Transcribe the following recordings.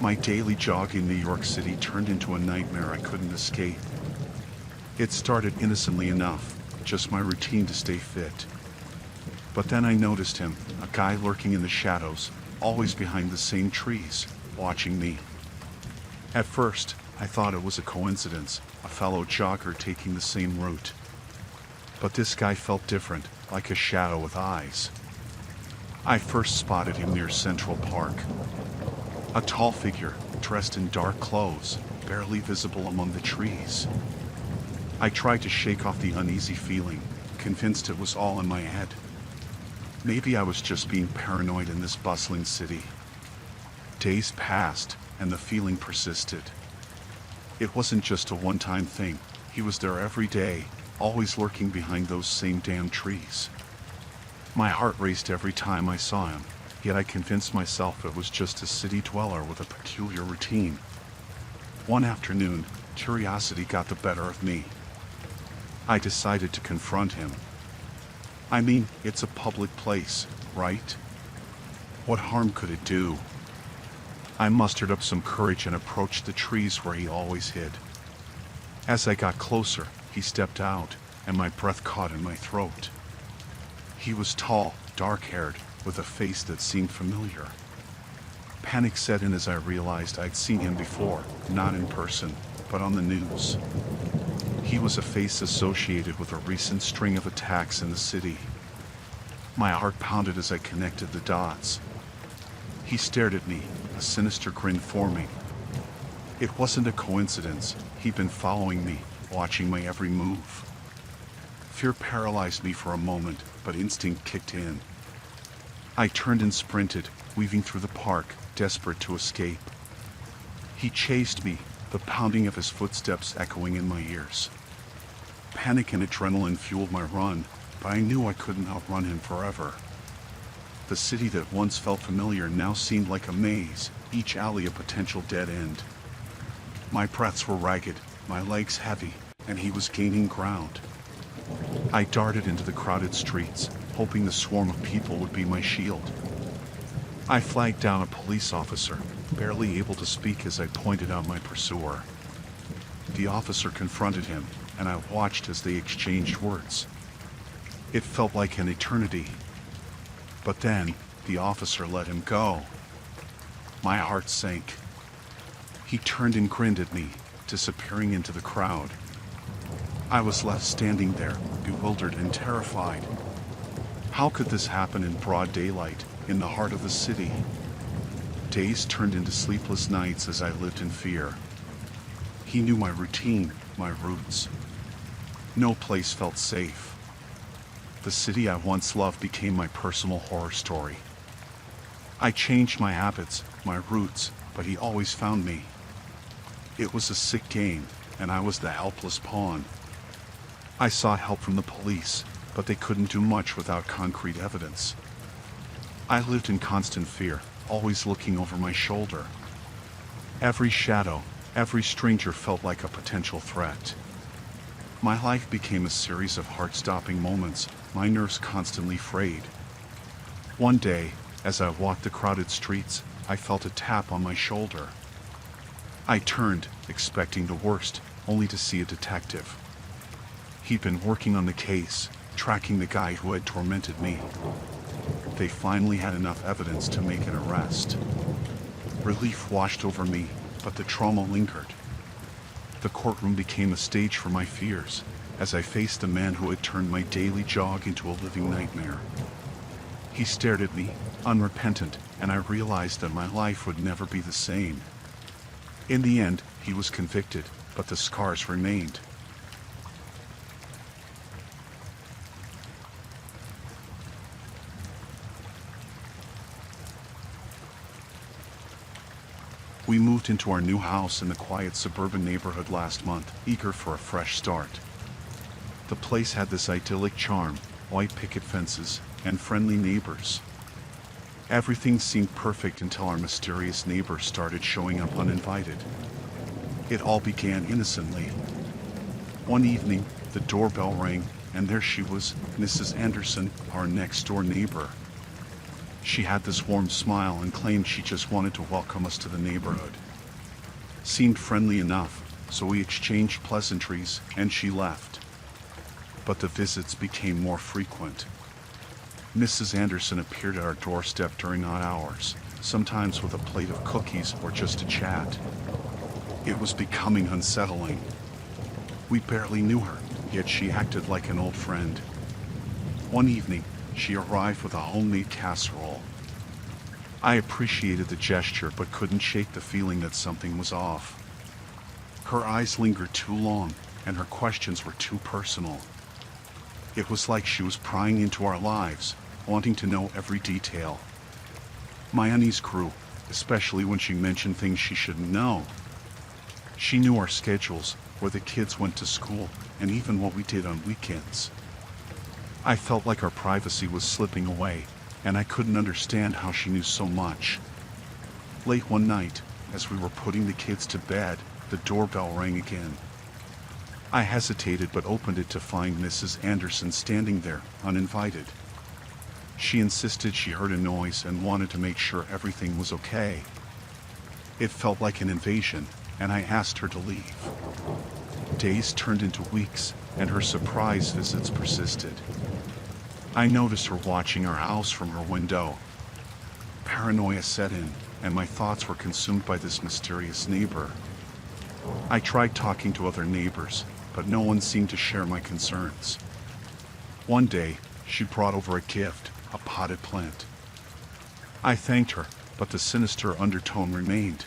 My daily jog in New York City turned into a nightmare I couldn't escape. It started innocently enough, just my routine to stay fit. But then I noticed him, a guy lurking in the shadows, always behind the same trees, watching me. At first, I thought it was a coincidence, a fellow jogger taking the same route. But this guy felt different, like a shadow with eyes. I first spotted him near Central Park. A tall figure, dressed in dark clothes, barely visible among the trees. I tried to shake off the uneasy feeling, convinced it was all in my head. Maybe I was just being paranoid in this bustling city. Days passed, and the feeling persisted. It wasn't just a one-time thing. He was there every day, always lurking behind those same damn trees. My heart raced every time I saw him, yet I convinced myself it was just a city dweller with a peculiar routine. One afternoon, curiosity got the better of me. I decided to confront him. I mean, it's a public place, right? What harm could it do? I mustered up some courage and approached the trees where he always hid. As I got closer, he stepped out, and my breath caught in my throat. He was tall, dark-haired, with a face that seemed familiar. Panic set in as I realized I'd seen him before, not in person, but on the news. He was a face associated with a recent string of attacks in the city. My heart pounded as I connected the dots. He stared at me, a sinister grin forming. It wasn't a coincidence. He'd been following me, watching my every move. Fear paralyzed me for a moment, but instinct kicked in. I turned and sprinted, weaving through the park, desperate to escape. He chased me, the pounding of his footsteps echoing in my ears. Panic and adrenaline fueled my run, but I knew I couldn't outrun him forever. The city that once felt familiar now seemed like a maze, each alley a potential dead end. My breaths were ragged, my legs heavy, and he was gaining ground. I darted into the crowded streets, hoping the swarm of people would be my shield. I flagged down a police officer, barely able to speak as I pointed out my pursuer. The officer confronted him, and I watched as they exchanged words. It felt like an eternity. But then, the officer let him go. My heart sank. He turned and grinned at me, disappearing into the crowd. I was left standing there, bewildered and terrified. How could this happen in broad daylight, in the heart of the city? Days turned into sleepless nights as I lived in fear. He knew my routine, my roots. No place felt safe. The city I once loved became my personal horror story. I changed my habits, my routes, but he always found me. It was a sick game, and I was the helpless pawn. I sought help from the police, but they couldn't do much without concrete evidence. I lived in constant fear, always looking over my shoulder. Every shadow, every stranger felt like a potential threat. My life became a series of heart-stopping moments, my nerves constantly frayed. One day, as I walked the crowded streets, I felt a tap on my shoulder. I turned, expecting the worst, only to see a detective. He'd been working on the case, tracking the guy who had tormented me. They finally had enough evidence to make an arrest. Relief washed over me, but the trauma lingered. The courtroom became a stage for my fears, as I faced the man who had turned my daily jog into a living nightmare. He stared at me, unrepentant, and I realized that my life would never be the same. In the end, he was convicted, but the scars remained. We moved into our new house in the quiet suburban neighborhood last month, eager for a fresh start. The place had this idyllic charm, white picket fences, and friendly neighbors. Everything seemed perfect until our mysterious neighbor started showing up uninvited. It all began innocently. One evening, the doorbell rang, and there she was, Mrs. Anderson, our next-door neighbor. She had this warm smile and claimed she just wanted to welcome us to the neighborhood. Seemed friendly enough, so we exchanged pleasantries and she left. But the visits became more frequent. Mrs. Anderson appeared at our doorstep during odd hours, sometimes with a plate of cookies or just to chat. It was becoming unsettling. We barely knew her, yet she acted like an old friend. One evening, she arrived with a homemade casserole. I appreciated the gesture but couldn't shake the feeling that something was off. Her eyes lingered too long, and her questions were too personal. It was like she was prying into our lives, wanting to know every detail. My unease grew, especially when she mentioned things she shouldn't know. She knew our schedules, where the kids went to school, and even what we did on weekends. I felt like our privacy was slipping away, and I couldn't understand how she knew so much. Late one night, as we were putting the kids to bed, the doorbell rang again. I hesitated but opened it to find Mrs. Anderson standing there, uninvited. She insisted she heard a noise and wanted to make sure everything was okay. It felt like an invasion, and I asked her to leave. Days turned into weeks, and her surprise visits persisted. I noticed her watching our house from her window. Paranoia set in, and my thoughts were consumed by this mysterious neighbor. I tried talking to other neighbors, but no one seemed to share my concerns. One day, she brought over a gift, a potted plant. I thanked her, but the sinister undertone remained.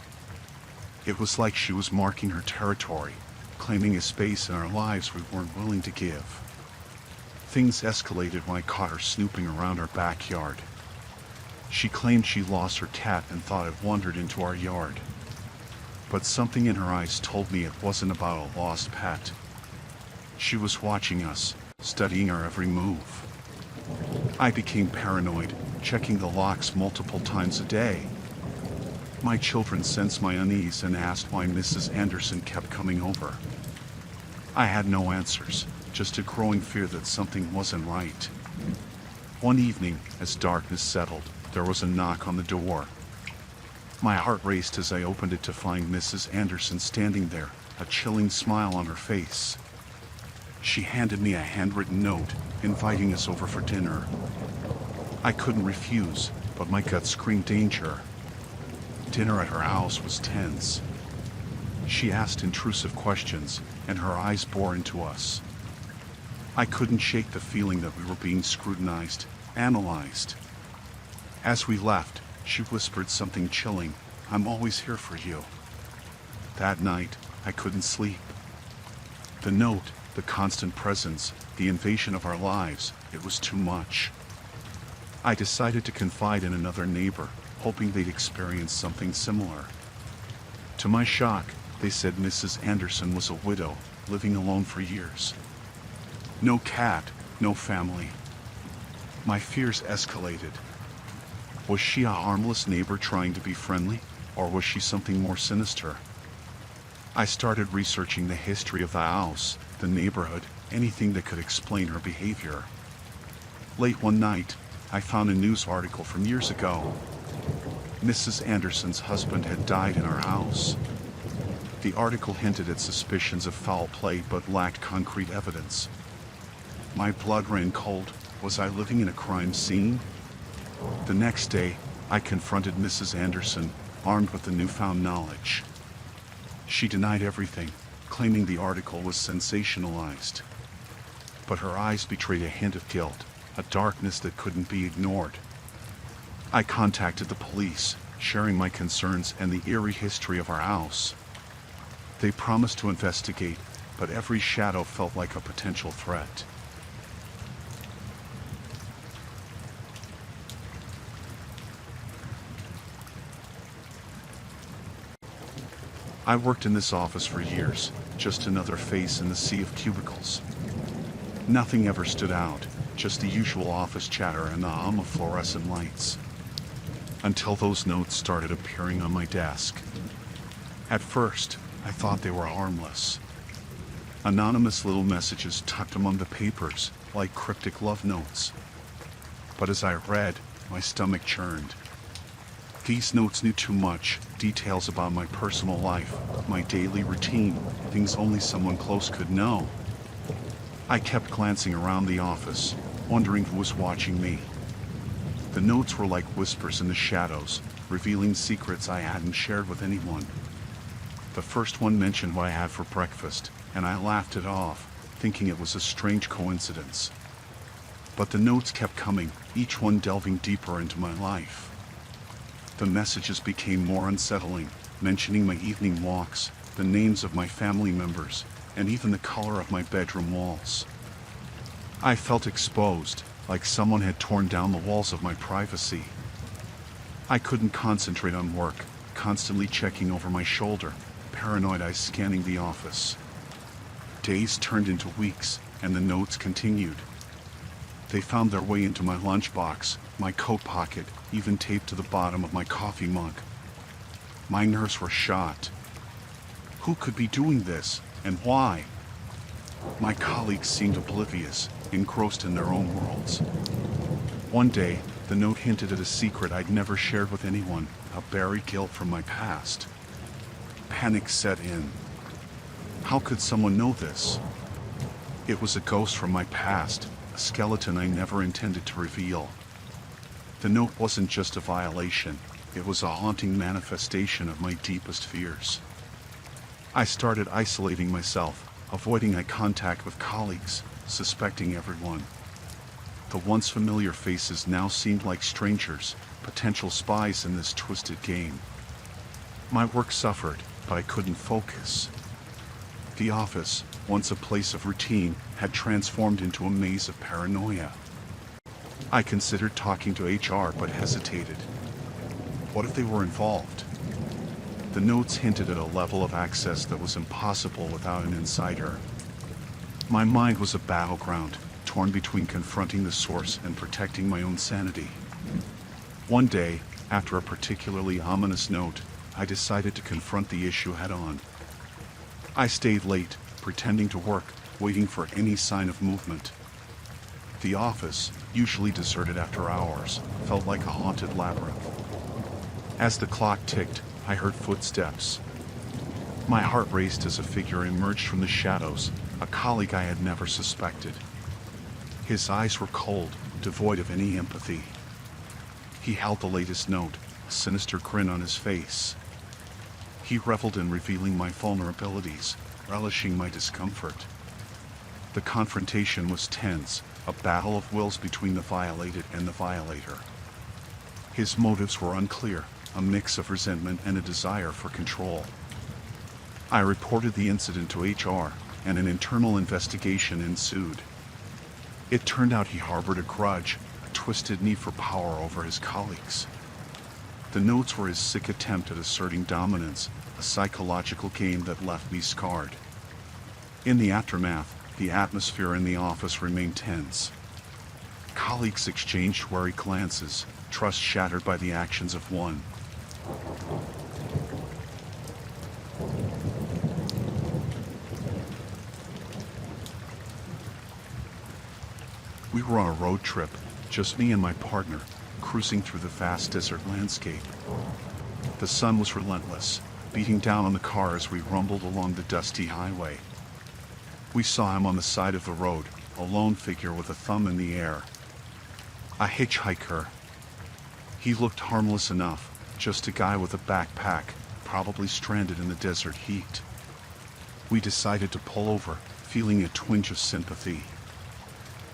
It was like she was marking her territory, claiming a space in our lives we weren't willing to give. Things escalated when I caught her snooping around our backyard. She claimed she lost her cat and thought it wandered into our yard. But something in her eyes told me it wasn't about a lost pet. She was watching us, studying our every move. I became paranoid, checking the locks multiple times a day. My children sensed my unease and asked why Mrs. Anderson kept coming over. I had no answers, just a growing fear that something wasn't right. One evening, as darkness settled, there was a knock on the door. My heart raced as I opened it to find Mrs. Anderson standing there, a chilling smile on her face. She handed me a handwritten note, inviting us over for dinner. I couldn't refuse, but my gut screamed danger. Dinner at her house was tense. She asked intrusive questions, and her eyes bore into us. I couldn't shake the feeling that we were being scrutinized, analyzed. As we left, she whispered something chilling, "I'm always here for you." That night, I couldn't sleep. The note, the constant presence, the invasion of our lives, it was too much. I decided to confide in another neighbor, hoping they'd experience something similar. To my shock, they said Mrs. Anderson was a widow, living alone for years. No cat, no family. My fears escalated. Was she a harmless neighbor trying to be friendly, or was she something more sinister? I started researching the history of the house, the neighborhood, anything that could explain her behavior. Late one night, I found a news article from years ago. Mrs. Anderson's husband had died in our house. The article hinted at suspicions of foul play but lacked concrete evidence. My blood ran cold. Was I living in a crime scene? The next day, I confronted Mrs. Anderson, armed with the newfound knowledge. She denied everything, claiming the article was sensationalized. But her eyes betrayed a hint of guilt, a darkness that couldn't be ignored. I contacted the police, sharing my concerns and the eerie history of our house. They promised to investigate, but every shadow felt like a potential threat. I worked in this office for years, just another face in the sea of cubicles. Nothing ever stood out, just the usual office chatter and the hum of fluorescent lights. Until those notes started appearing on my desk. At first, I thought they were harmless. Anonymous little messages tucked among the papers, like cryptic love notes. But as I read, My stomach churned. These notes knew too much, details about my personal life, my daily routine, things only someone close could know. I kept glancing around the office, wondering who was watching me. The notes were like whispers in the shadows, revealing secrets I hadn't shared with anyone. The first one mentioned what I had for breakfast, and I laughed it off, thinking it was a strange coincidence. But the notes kept coming, each one delving deeper into my life. The messages became more unsettling, mentioning my evening walks, the names of my family members, and even the color of my bedroom walls. I felt exposed, like someone had torn down the walls of my privacy. I couldn't concentrate on work, constantly checking over my shoulder, paranoid eyes scanning the office. Days turned into weeks, and the notes continued. They found their way into my lunchbox, my coat pocket, even taped to the bottom of my coffee mug. My nerves were shot. Who could be doing this, and why? My colleagues seemed oblivious, engrossed in their own worlds. One day, the note hinted at a secret I'd never shared with anyone, a buried guilt from my past. Panic set in. How could someone know this? It was a ghost from my past, a skeleton I never intended to reveal. The note wasn't just a violation, it was a haunting manifestation of my deepest fears. I started isolating myself, avoiding eye contact with colleagues, suspecting everyone. The once familiar faces now seemed like strangers, potential spies in this twisted game. My work suffered, but I couldn't focus. The office, once a place of routine, had transformed into a maze of paranoia. I considered talking to HR but hesitated. What if they were involved? The notes hinted at a level of access that was impossible without an insider. My mind was a battleground, torn between confronting the source and protecting my own sanity. One day, after a particularly ominous note, I decided to confront the issue head-on. I stayed late, pretending to work, waiting for any sign of movement. The office, usually deserted after hours, felt like a haunted labyrinth. As the clock ticked, I heard footsteps. My heart raced as a figure emerged from the shadows, a colleague I had never suspected. His eyes were cold, devoid of any empathy. He held the latest note, a sinister grin on his face. He reveled in revealing my vulnerabilities, relishing my discomfort. The confrontation was tense, a battle of wills between the violated and the violator. His motives were unclear, a mix of resentment and a desire for control. I reported the incident to HR, and an internal investigation ensued. It turned out he harbored a grudge, a twisted need for power over his colleagues. The notes were his sick attempt at asserting dominance, a psychological game that left me scarred. In the aftermath, the atmosphere in the office remained tense. Colleagues exchanged wary glances, trust shattered by the actions of one. We were on a road trip, just me and my partner, cruising through the vast desert landscape. The sun was relentless, beating down on the car as we rumbled along the dusty highway. We saw him on the side of the road, a lone figure with a thumb in the air. A hitchhiker. He looked harmless enough, just a guy with a backpack, probably stranded in the desert heat. We decided to pull over, feeling a twinge of sympathy.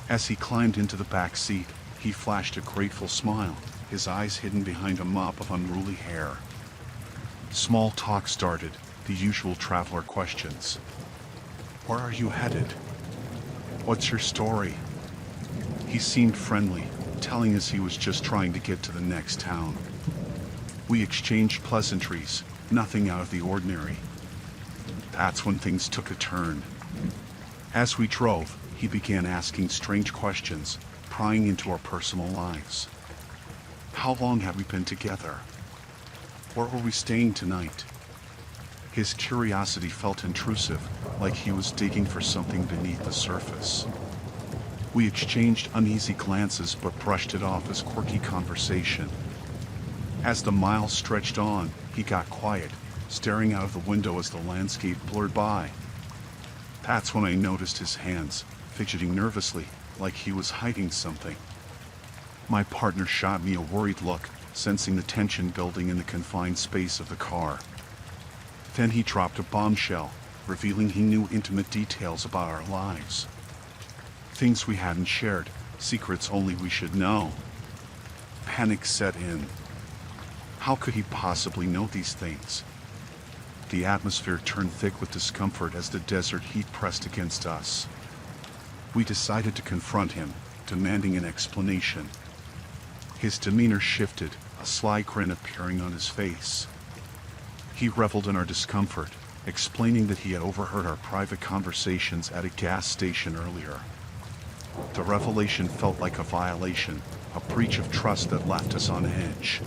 As he climbed into the back seat, he flashed a grateful smile, his eyes hidden behind a mop of unruly hair. Small talk started, the usual traveler questions. Where are you headed? What's your story? He seemed friendly, telling us he was just trying to get to the next town. We exchanged pleasantries, nothing out of the ordinary. That's when things took a turn. As we drove, he began asking strange questions, prying into our personal lives. How long had we been together? Where were we staying tonight? His curiosity felt intrusive, like he was digging for something beneath the surface. We exchanged uneasy glances but brushed it off as quirky conversation. As the miles stretched on, he got quiet, staring out of the window as the landscape blurred by. That's when I noticed his hands, fidgeting nervously, like he was hiding something. My partner shot me a worried look, sensing the tension building in the confined space of the car. Then he dropped a bombshell, revealing he knew intimate details about our lives. Things we hadn't shared, secrets only we should know. Panic set in. How could he possibly know these things? The atmosphere turned thick with discomfort as the desert heat pressed against us. We decided to confront him, demanding an explanation. His demeanor shifted, a sly grin appearing on his face. He reveled in our discomfort, explaining that he had overheard our private conversations at a gas station earlier. The revelation felt like a violation, a breach of trust that left us on edge.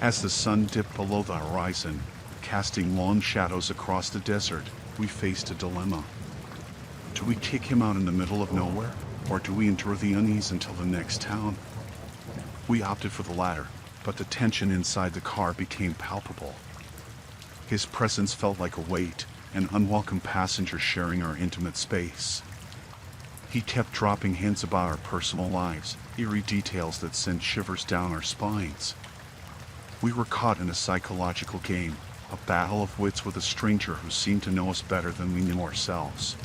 As the sun dipped below the horizon, casting long shadows across the desert, we faced a dilemma. Do we kick him out in the middle of nowhere, or do we endure the unease until the next town? We opted for the latter, but the tension inside the car became palpable. His presence felt like a weight, an unwelcome passenger sharing our intimate space. He kept dropping hints about our personal lives, eerie details that sent shivers down our spines. We were caught in a psychological game, a battle of wits with a stranger who seemed to know us better than we knew ourselves.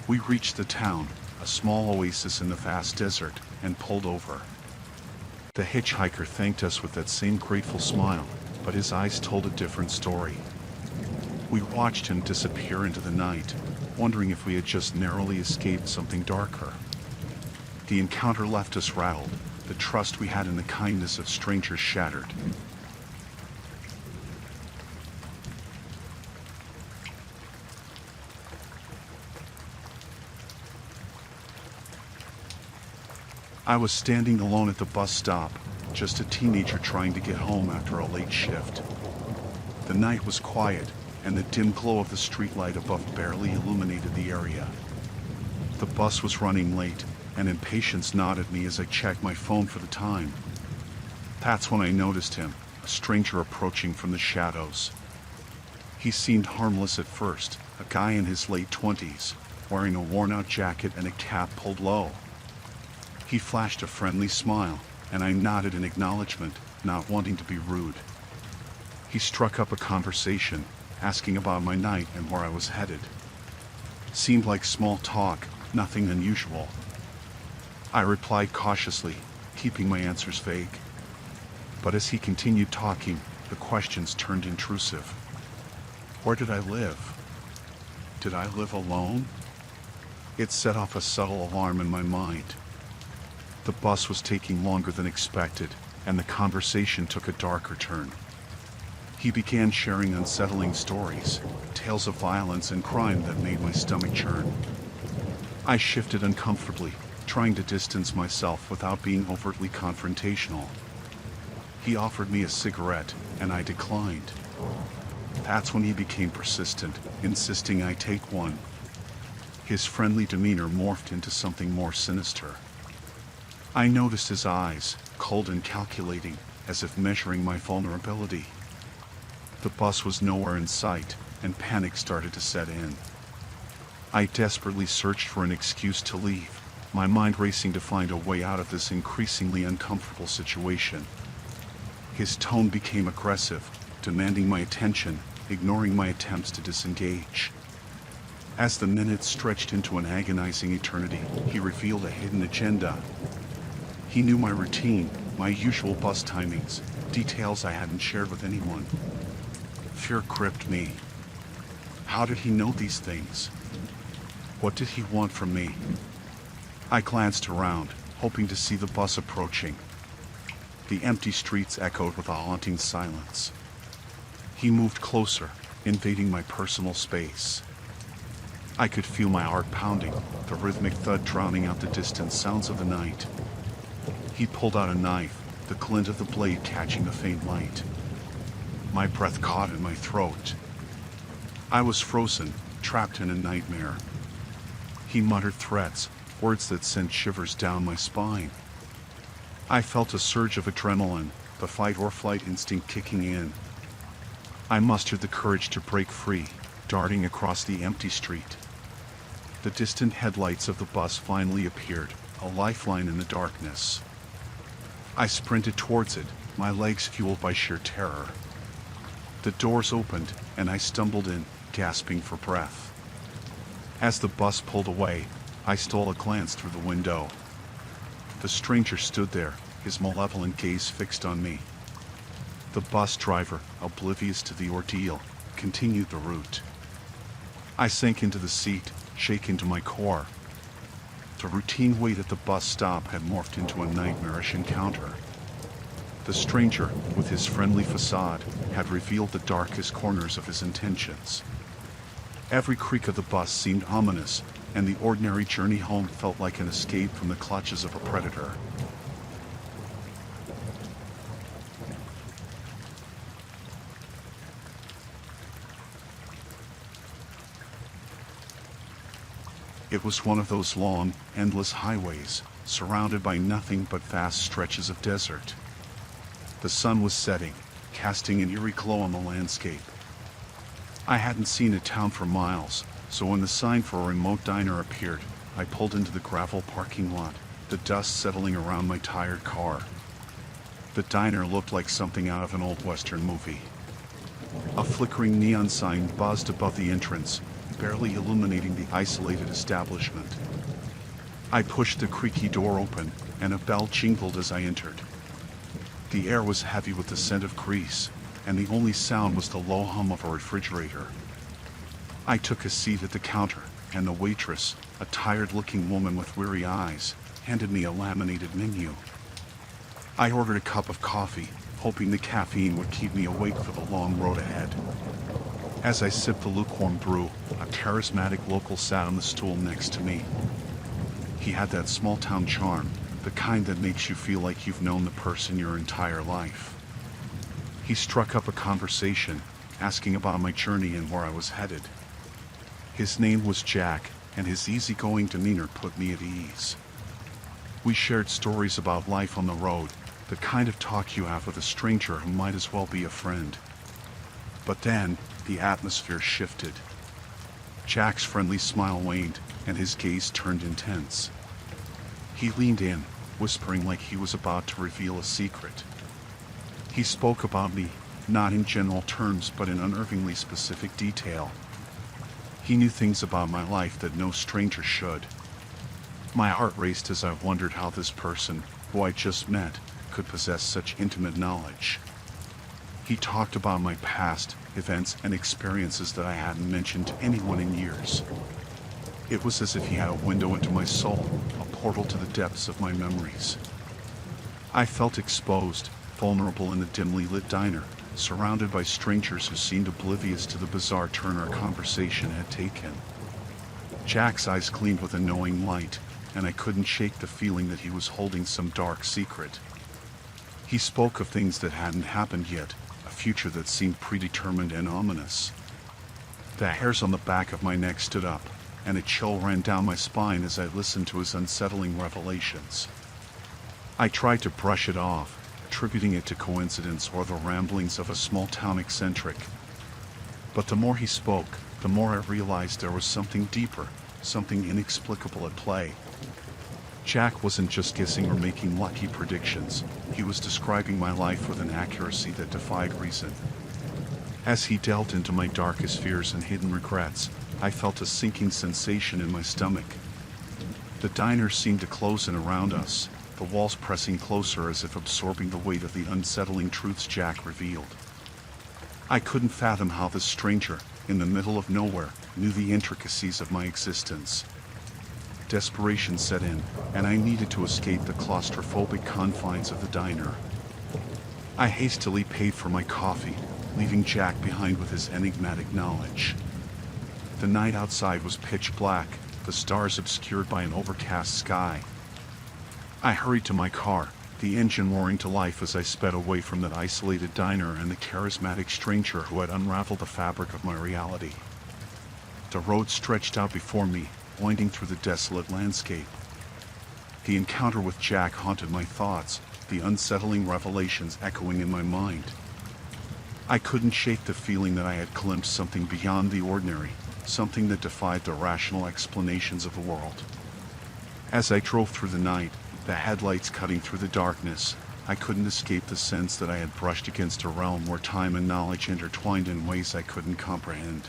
We reached the town, a small oasis in the vast desert, and pulled over. The hitchhiker thanked us with that same grateful smile, but his eyes told a different story. We watched him disappear into the night, wondering if we had just narrowly escaped something darker. The encounter left us rattled, the trust we had in the kindness of strangers shattered. I was standing alone at the bus stop, just a teenager trying to get home after a late shift. The night was quiet, and the dim glow of the streetlight above barely illuminated the area. The bus was running late, and impatience gnawed at me as I checked my phone for the time. That's when I noticed him, a stranger approaching from the shadows. He seemed harmless at first, a guy in his late 20s, wearing a worn-out jacket and a cap pulled low. He flashed a friendly smile, and I nodded in acknowledgement, not wanting to be rude. He struck up a conversation, asking about my night and where I was headed. Seemed like small talk, nothing unusual. I replied cautiously, keeping my answers vague. But as he continued talking, the questions turned intrusive. Where did I live? Did I live alone? It set off a subtle alarm in my mind. The bus was taking longer than expected, and the conversation took a darker turn. He began sharing unsettling stories, tales of violence and crime that made my stomach churn. I shifted uncomfortably, trying to distance myself without being overtly confrontational. He offered me a cigarette, and I declined. That's when he became persistent, insisting I take one. His friendly demeanor morphed into something more sinister. I noticed his eyes, cold and calculating, as if measuring my vulnerability. The bus was nowhere in sight, and panic started to set in. I desperately searched for an excuse to leave, my mind racing to find a way out of this increasingly uncomfortable situation. His tone became aggressive, demanding my attention, ignoring my attempts to disengage. As the minutes stretched into an agonizing eternity, he revealed a hidden agenda. He knew my routine, my usual bus timings, details I hadn't shared with anyone. Fear gripped me. How did he know these things? What did he want from me? I glanced around, hoping to see the bus approaching. The empty streets echoed with a haunting silence. He moved closer, invading my personal space. I could feel my heart pounding, the rhythmic thud drowning out the distant sounds of the night. He pulled out a knife, the glint of the blade catching the faint light. My breath caught in my throat. I was frozen, trapped in a nightmare. He muttered threats, words that sent shivers down my spine. I felt a surge of adrenaline, the fight or flight instinct kicking in. I mustered the courage to break free, darting across the empty street. The distant headlights of the bus finally appeared, a lifeline in the darkness. I sprinted towards it, my legs fueled by sheer terror. The doors opened, and I stumbled in, gasping for breath. As the bus pulled away, I stole a glance through the window. The stranger stood there, his malevolent gaze fixed on me. The bus driver, oblivious to the ordeal, continued the route. I sank into the seat, shaken to my core. The routine wait at the bus stop had morphed into a nightmarish encounter. The stranger, with his friendly facade, had revealed the darkest corners of his intentions. Every creak of the bus seemed ominous, and the ordinary journey home felt like an escape from the clutches of a predator. It was one of those long, endless highways, surrounded by nothing but vast stretches of desert. The sun was setting, casting an eerie glow on the landscape. I hadn't seen a town for miles, so when the sign for a remote diner appeared, I pulled into the gravel parking lot, the dust settling around my tired car. The diner looked like something out of an old Western movie. A flickering neon sign buzzed above the entrance, barely illuminating the isolated establishment. I pushed the creaky door open, and a bell jingled as I entered. The air was heavy with the scent of grease, and the only sound was the low hum of a refrigerator. I took a seat at the counter, and the waitress, a tired-looking woman with weary eyes, handed me a laminated menu. I ordered a cup of coffee, hoping the caffeine would keep me awake for the long road ahead. As I sipped the lukewarm brew, a charismatic local sat on the stool next to me. He had that small-town charm, the kind that makes you feel like you've known the person your entire life. He struck up a conversation, asking about my journey and where I was headed. His name was Jack, and his easygoing demeanor put me at ease. We shared stories about life on the road, the kind of talk you have with a stranger who might as well be a friend. But then, the atmosphere shifted. Jack's friendly smile waned, and his gaze turned intense. He leaned in, whispering like he was about to reveal a secret. He spoke about me, not in general terms but in unnervingly specific detail. He knew things about my life that no stranger should. My heart raced as I wondered how this person, who I just met, could possess such intimate knowledge. He talked about my past, events, and experiences that I hadn't mentioned to anyone in years. It was as if he had a window into my soul, a portal to the depths of my memories. I felt exposed, vulnerable in the dimly lit diner, surrounded by strangers who seemed oblivious to the bizarre turn our conversation had taken. Jack's eyes gleamed with a knowing light, and I couldn't shake the feeling that he was holding some dark secret. He spoke of things that hadn't happened yet, a future that seemed predetermined and ominous. The hairs on the back of my neck stood up, and a chill ran down my spine as I listened to his unsettling revelations. I tried to brush it off, attributing it to coincidence or the ramblings of a small-town eccentric. But the more he spoke, the more I realized there was something deeper, something inexplicable at play. Jack wasn't just guessing or making lucky predictions. He was describing my life with an accuracy that defied reason. As he delved into my darkest fears and hidden regrets, I felt a sinking sensation in my stomach. The diner seemed to close in around us, the walls pressing closer as if absorbing the weight of the unsettling truths Jack revealed. I couldn't fathom how this stranger, in the middle of nowhere, knew the intricacies of my existence. Desperation set in, and I needed to escape the claustrophobic confines of the diner. I hastily paid for my coffee, leaving Jack behind with his enigmatic knowledge. The night outside was pitch black, the stars obscured by an overcast sky. I hurried to my car, the engine roaring to life as I sped away from that isolated diner and the charismatic stranger who had unraveled the fabric of my reality. The road stretched out before me, winding through the desolate landscape, The encounter with Jack haunted my thoughts, the unsettling revelations echoing in my mind. I couldn't shake the feeling that I had glimpsed something beyond the ordinary, something that defied the rational explanations of the world. As I drove through the night, the headlights cutting through the darkness, I couldn't escape the sense that I had brushed against a realm where time and knowledge intertwined in ways I couldn't comprehend.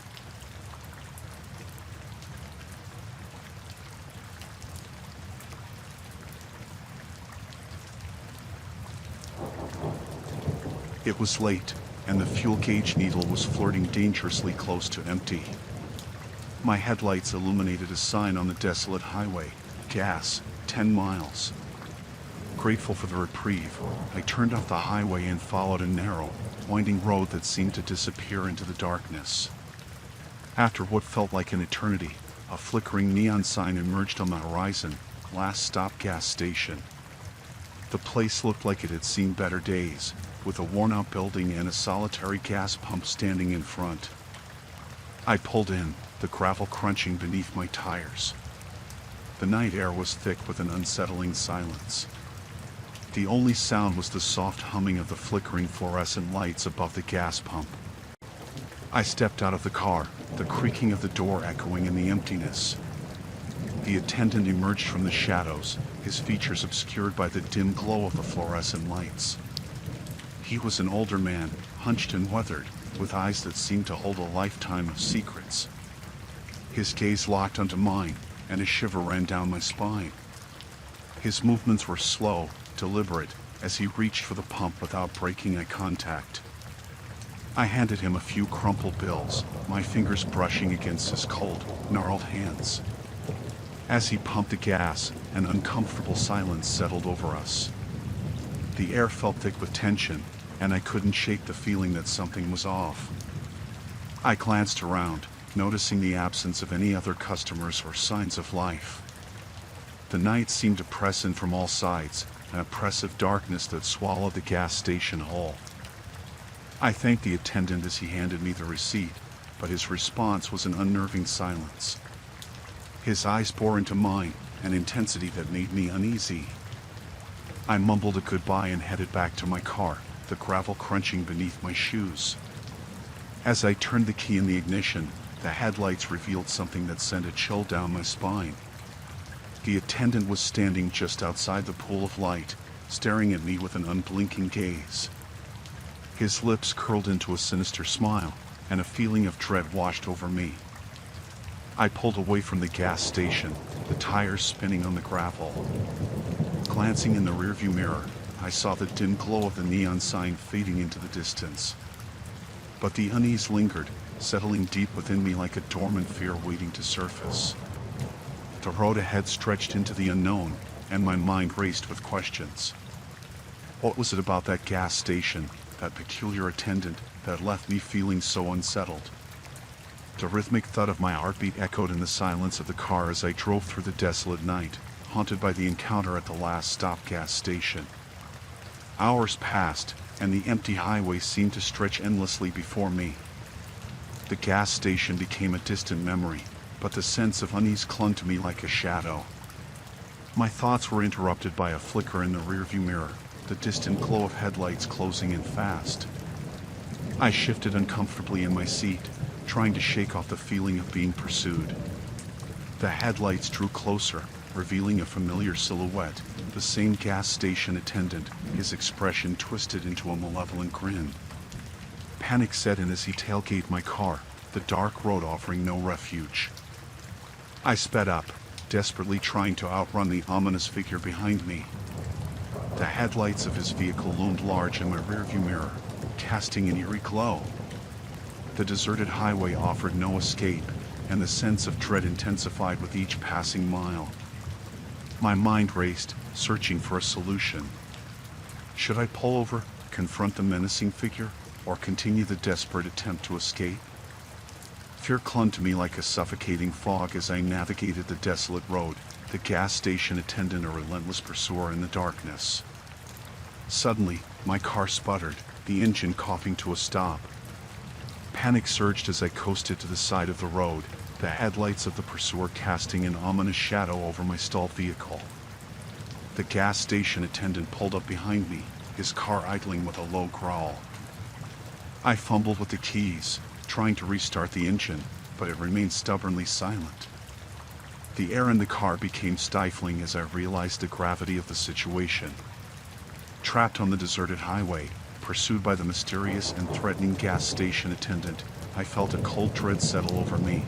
It was late, and the fuel gauge needle was flirting dangerously close to empty. My headlights illuminated a sign on the desolate highway, gas, 10 miles. Grateful for the reprieve, I turned off the highway and followed a narrow, winding road that seemed to disappear into the darkness. After what felt like an eternity, a flickering neon sign emerged on the horizon, last stop gas station. The place looked like it had seen better days, with a worn-out building and a solitary gas pump standing in front. I pulled in, the gravel crunching beneath my tires. The night air was thick with an unsettling silence. The only sound was the soft humming of the flickering fluorescent lights above the gas pump. I stepped out of the car, the creaking of the door echoing in the emptiness. The attendant emerged from the shadows, his features obscured by the dim glow of the fluorescent lights. He was an older man, hunched and weathered, with eyes that seemed to hold a lifetime of secrets. His gaze locked onto mine, and a shiver ran down my spine. His movements were slow, deliberate, as he reached for the pump without breaking eye contact. I handed him a few crumpled bills, my fingers brushing against his cold, gnarled hands. As he pumped the gas, an uncomfortable silence settled over us. The air felt thick with tension, and I couldn't shake the feeling that something was off. I glanced around, noticing the absence of any other customers or signs of life. The night seemed to press in from all sides, an oppressive darkness that swallowed the gas station whole. I thanked the attendant as he handed me the receipt, but his response was an unnerving silence. His eyes bore into mine, an intensity that made me uneasy. I mumbled a goodbye and headed back to my car, the gravel crunching beneath my shoes. As I turned the key in the ignition, the headlights revealed something that sent a chill down my spine. The attendant was standing just outside the pool of light, staring at me with an unblinking gaze. His lips curled into a sinister smile, and a feeling of dread washed over me. I pulled away from the gas station, the tires spinning on the gravel. Glancing in the rearview mirror, I saw the dim glow of the neon sign fading into the distance. But the unease lingered, settling deep within me like a dormant fear waiting to surface. The road ahead stretched into the unknown, and my mind raced with questions. What was it about that gas station, that peculiar attendant, that left me feeling so unsettled? The rhythmic thud of my heartbeat echoed in the silence of the car as I drove through the desolate night, haunted by the encounter at the last stop gas station. Hours passed, and the empty highway seemed to stretch endlessly before me. The gas station became a distant memory, but the sense of unease clung to me like a shadow. My thoughts were interrupted by a flicker in the rearview mirror, the distant glow of headlights closing in fast. I shifted uncomfortably in my seat, trying to shake off the feeling of being pursued. The headlights drew closer, revealing a familiar silhouette, the same gas station attendant, his expression twisted into a malevolent grin. Panic set in as he tailgated my car, the dark road offering no refuge. I sped up, desperately trying to outrun the ominous figure behind me. The headlights of his vehicle loomed large in my rearview mirror, casting an eerie glow. The deserted highway offered no escape, and the sense of dread intensified with each passing mile. My mind raced, searching for a solution. Should I pull over, confront the menacing figure, or continue the desperate attempt to escape? Fear clung to me like a suffocating fog as I navigated the desolate road, the gas station attendant a relentless pursuer in the darkness. Suddenly, my car sputtered, the engine coughing to a stop. Panic surged as I coasted to the side of the road, the headlights of the pursuer casting an ominous shadow over my stalled vehicle. The gas station attendant pulled up behind me, his car idling with a low growl. I fumbled with the keys, trying to restart the engine, but it remained stubbornly silent. The air in the car became stifling as I realized the gravity of the situation. Trapped on the deserted highway, pursued by the mysterious and threatening gas station attendant, I felt a cold dread settle over me.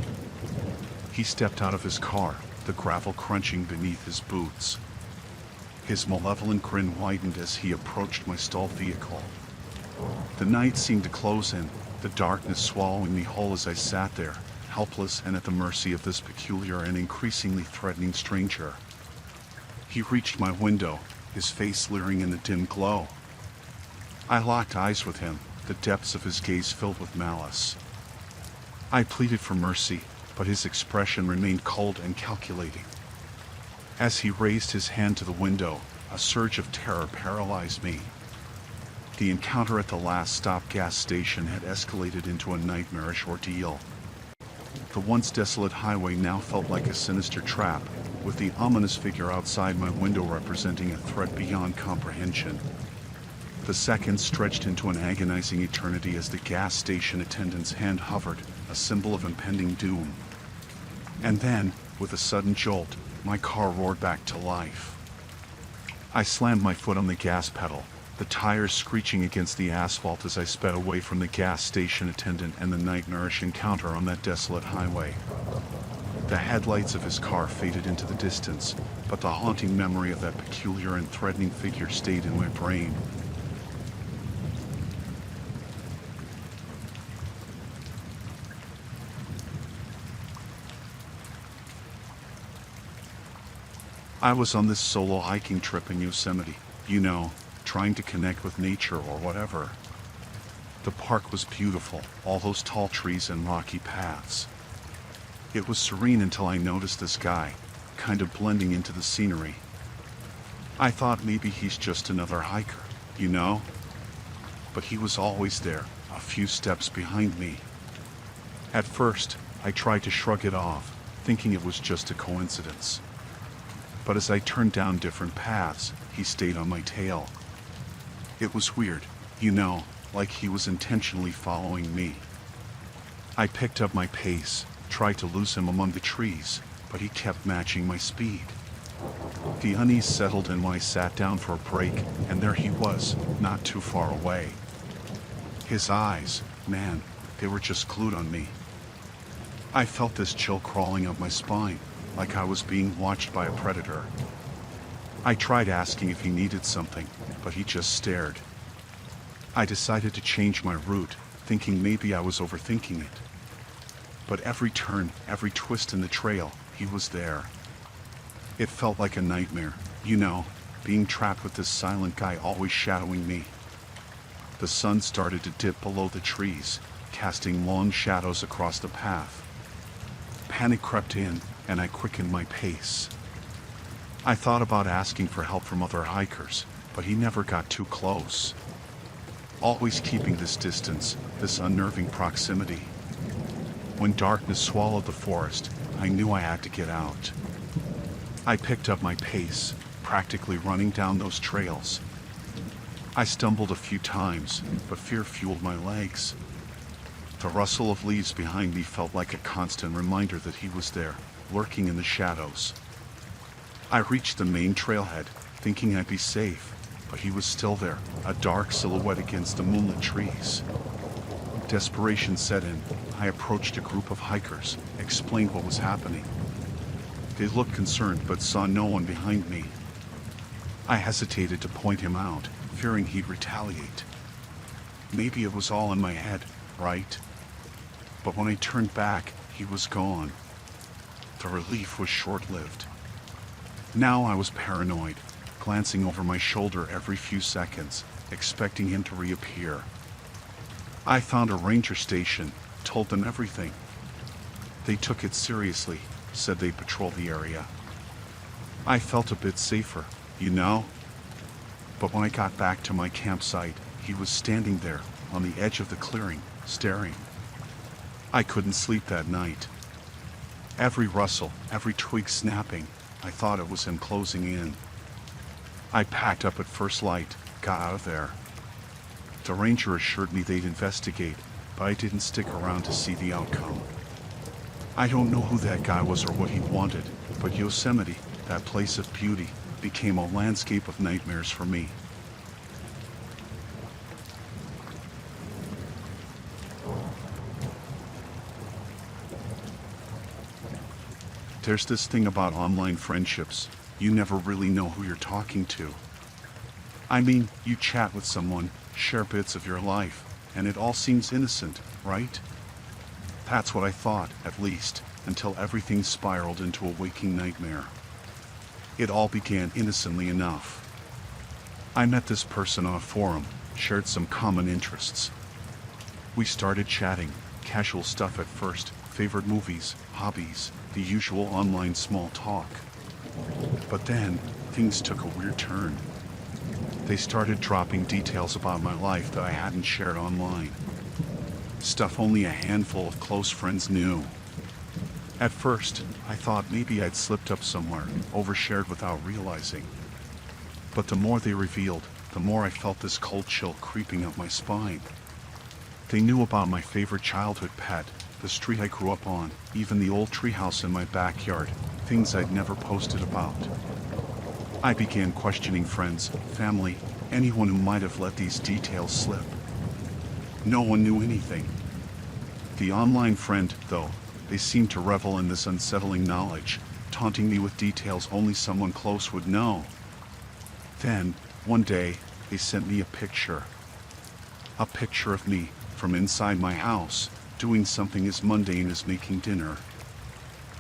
He stepped out of his car, the gravel crunching beneath his boots. His malevolent grin widened as he approached my stalled vehicle. The night seemed to close in, the darkness swallowing me whole as I sat there, helpless and at the mercy of this peculiar and increasingly threatening stranger. He reached my window, his face leering in the dim glow. I locked eyes with him, the depths of his gaze filled with malice. I pleaded for mercy, but his expression remained cold and calculating. As he raised his hand to the window, a surge of terror paralyzed me. The encounter at the last stop gas station had escalated into a nightmarish ordeal. The once desolate highway now felt like a sinister trap, with the ominous figure outside my window representing a threat beyond comprehension. The seconds stretched into an agonizing eternity as the gas station attendant's hand hovered, a symbol of impending doom. And then, with a sudden jolt, my car roared back to life. I slammed my foot on the gas pedal, the tires screeching against the asphalt as I sped away from the gas station attendant and the nightmarish encounter on that desolate highway. The headlights of his car faded into the distance, but the haunting memory of that peculiar and threatening figure stayed in my brain. I was on this solo hiking trip in Yosemite, trying to connect with nature or whatever. The park was beautiful, all those tall trees and rocky paths. It was serene until I noticed this guy, kind of blending into the scenery. I thought maybe he's just another hiker, But he was always there, a few steps behind me. At first, I tried to shrug it off, thinking it was just a coincidence. But as I turned down different paths, he stayed on my tail. It was weird, like he was intentionally following me. I picked up my pace, tried to lose him among the trees, but he kept matching my speed. The unease settled in when I sat down for a break, and there he was, not too far away. His eyes, man, they were just glued on me. I felt this chill crawling up my spine, like I was being watched by a predator. I tried asking if he needed something, but he just stared. I decided to change my route, thinking maybe I was overthinking it. But every turn, every twist in the trail, he was there. It felt like a nightmare, being trapped with this silent guy always shadowing me. The sun started to dip below the trees, casting long shadows across the path. Panic crept in, and I quickened my pace. I thought about asking for help from other hikers, but he never got too close. Always keeping this distance, this unnerving proximity. When darkness swallowed the forest, I knew I had to get out. I picked up my pace, practically running down those trails. I stumbled a few times, but fear fueled my legs. The rustle of leaves behind me felt like a constant reminder that he was there, lurking in the shadows. I reached the main trailhead, thinking I'd be safe, but he was still there, a dark silhouette against the moonlit trees. Desperation set in. I approached a group of hikers, explained what was happening. They looked concerned but saw no one behind me. I hesitated to point him out, fearing he'd retaliate. Maybe it was all in my head, right? But when I turned back, he was gone. The relief was short-lived. Now I was paranoid, glancing over my shoulder every few seconds, expecting him to reappear. I found a ranger station, told them everything. They took it seriously, said they'd patrol the area. I felt a bit safer, But when I got back to my campsite, he was standing there, on the edge of the clearing, staring. I couldn't sleep that night. Every rustle, every twig snapping, I thought it was him closing in. I packed up at first light, got out of there. The ranger assured me they'd investigate, but I didn't stick around to see the outcome. I don't know who that guy was or what he wanted, but Yosemite, that place of beauty, became a landscape of nightmares for me. There's this thing about online friendships. You never really know who you're talking to. I mean, you chat with someone, share bits of your life, and it all seems innocent, right? That's what I thought, at least, until everything spiraled into a waking nightmare. It all began innocently enough. I met this person on a forum, shared some common interests. We started chatting, casual stuff at first, favorite movies, hobbies, the usual online small talk. But then, things took a weird turn. They started dropping details about my life that I hadn't shared online. Stuff only a handful of close friends knew. At first, I thought maybe I'd slipped up somewhere, overshared without realizing. But the more they revealed, the more I felt this cold chill creeping up my spine. They knew about my favorite childhood pet, the street I grew up on, even the old treehouse in my backyard, things I'd never posted about. I began questioning friends, family, anyone who might have let these details slip. No one knew anything. The online friend, though, they seemed to revel in this unsettling knowledge, taunting me with details only someone close would know. Then, one day, they sent me a picture. A picture of me, from inside my house, doing something as mundane as making dinner.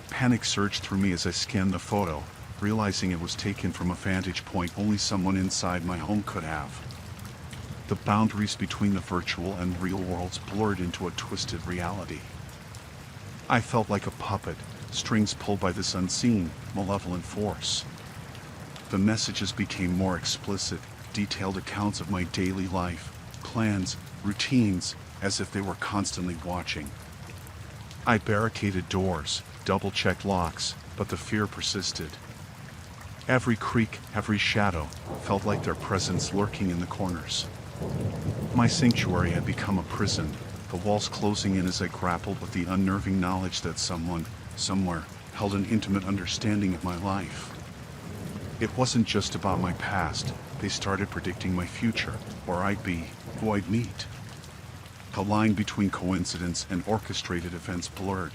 Panic surged through me as I scanned the photo, realizing it was taken from a vantage point only someone inside my home could have. The boundaries between the virtual and real worlds blurred into a twisted reality. I felt like a puppet, strings pulled by this unseen, malevolent force. The messages became more explicit, detailed accounts of my daily life, plans, routines, as if they were constantly watching. I barricaded doors, double-checked locks, but the fear persisted. Every creak, every shadow, felt like their presence lurking in the corners. My sanctuary had become a prison, the walls closing in as I grappled with the unnerving knowledge that someone, somewhere, held an intimate understanding of my life. It wasn't just about my past, they started predicting my future, where I'd be, who I'd meet. The line between coincidence and orchestrated events blurred.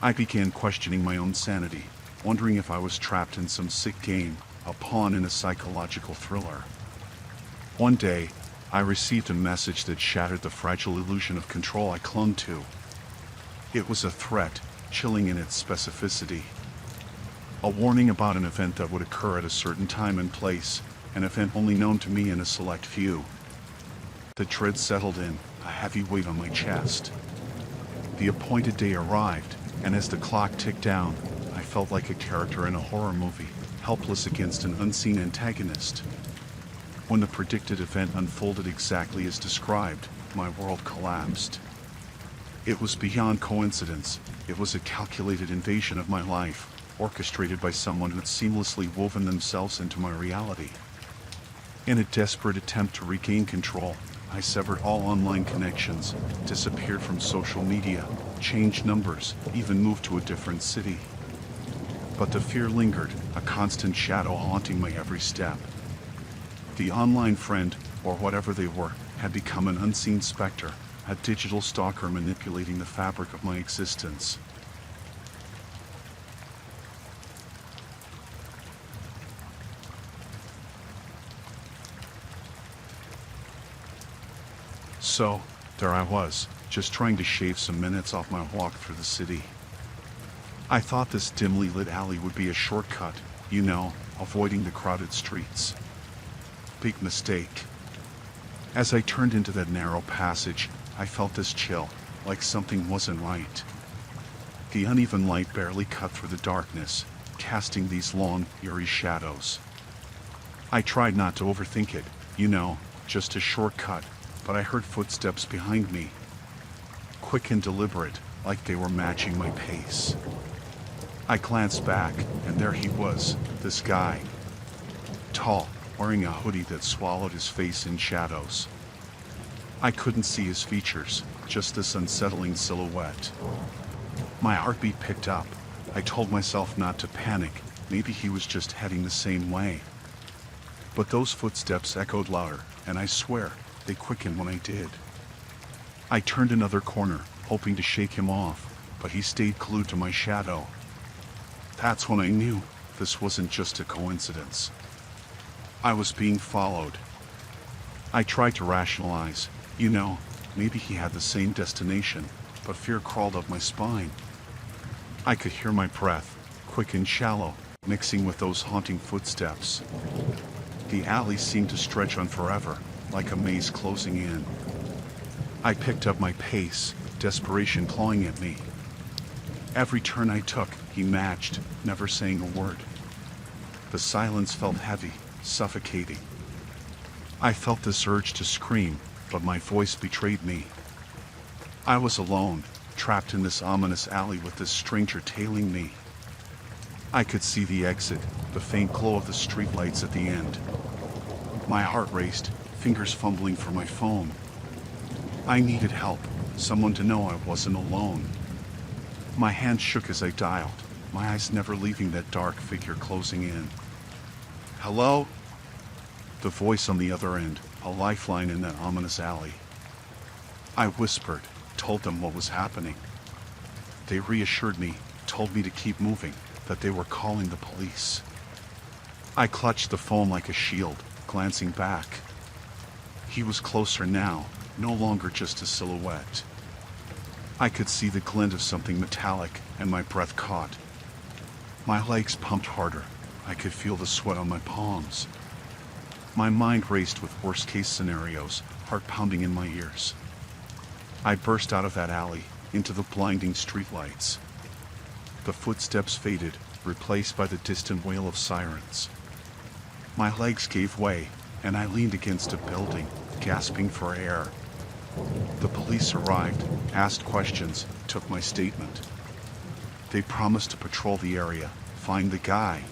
I began questioning my own sanity, wondering if I was trapped in some sick game, a pawn in a psychological thriller. One day, I received a message that shattered the fragile illusion of control I clung to. It was a threat, chilling in its specificity. A warning about an event that would occur at a certain time and place, an event only known to me and a select few. The dread settled in, a heavy weight on my chest. The appointed day arrived, and as the clock ticked down, I felt like a character in a horror movie, helpless against an unseen antagonist. When the predicted event unfolded exactly as described, my world collapsed. It was beyond coincidence. It was a calculated invasion of my life, orchestrated by someone who'd seamlessly woven themselves into my reality. In a desperate attempt to regain control, I severed all online connections, disappeared from social media, changed numbers, even moved to a different city. But the fear lingered, a constant shadow haunting my every step. The online friend, or whatever they were, had become an unseen specter, a digital stalker manipulating the fabric of my existence. So, there I was, just trying to shave some minutes off my walk through the city. I thought this dimly lit alley would be a shortcut, avoiding the crowded streets. Big mistake. As I turned into that narrow passage, I felt this chill, like something wasn't right. The uneven light barely cut through the darkness, casting these long, eerie shadows. I tried not to overthink it, just a shortcut, but I heard footsteps behind me. Quick and deliberate, like they were matching my pace. I glanced back, and there he was, this guy. tall, wearing a hoodie that swallowed his face in shadows. I couldn't see his features, just this unsettling silhouette. My heartbeat picked up. I told myself not to panic, maybe he was just heading the same way. But those footsteps echoed louder, and I swear, they quickened when I did. I turned another corner, hoping to shake him off, but he stayed glued to my shadow. That's when I knew this wasn't just a coincidence. I was being followed. I tried to rationalize, maybe he had the same destination, but fear crawled up my spine. I could hear my breath, quick and shallow, mixing with those haunting footsteps. The alley seemed to stretch on forever, like a maze closing in. I picked up my pace, desperation clawing at me. Every turn I took, he matched, never saying a word. The silence felt heavy, suffocating. I felt this urge to scream, but my voice betrayed me. I was alone, trapped in this ominous alley with this stranger tailing me. I could see the exit, the faint glow of the streetlights at the end. My heart raced, fingers fumbling for my phone. I needed help, someone to know I wasn't alone. My hand shook as I dialed, my eyes never leaving that dark figure closing in. Hello? The voice on the other end, a lifeline in that ominous alley. I whispered, told them what was happening. They reassured me, told me to keep moving, that they were calling the police. I clutched the phone like a shield, glancing back. He was closer now, no longer just a silhouette. I could see the glint of something metallic, and my breath caught. My legs pumped harder. I could feel the sweat on my palms. My mind raced with worst-case scenarios, heart pounding in my ears. I burst out of that alley, into the blinding streetlights. The footsteps faded, replaced by the distant wail of sirens. My legs gave way, and I leaned against a building, gasping for air. The police arrived, asked questions, took my statement. They promised to patrol the area, find the guy.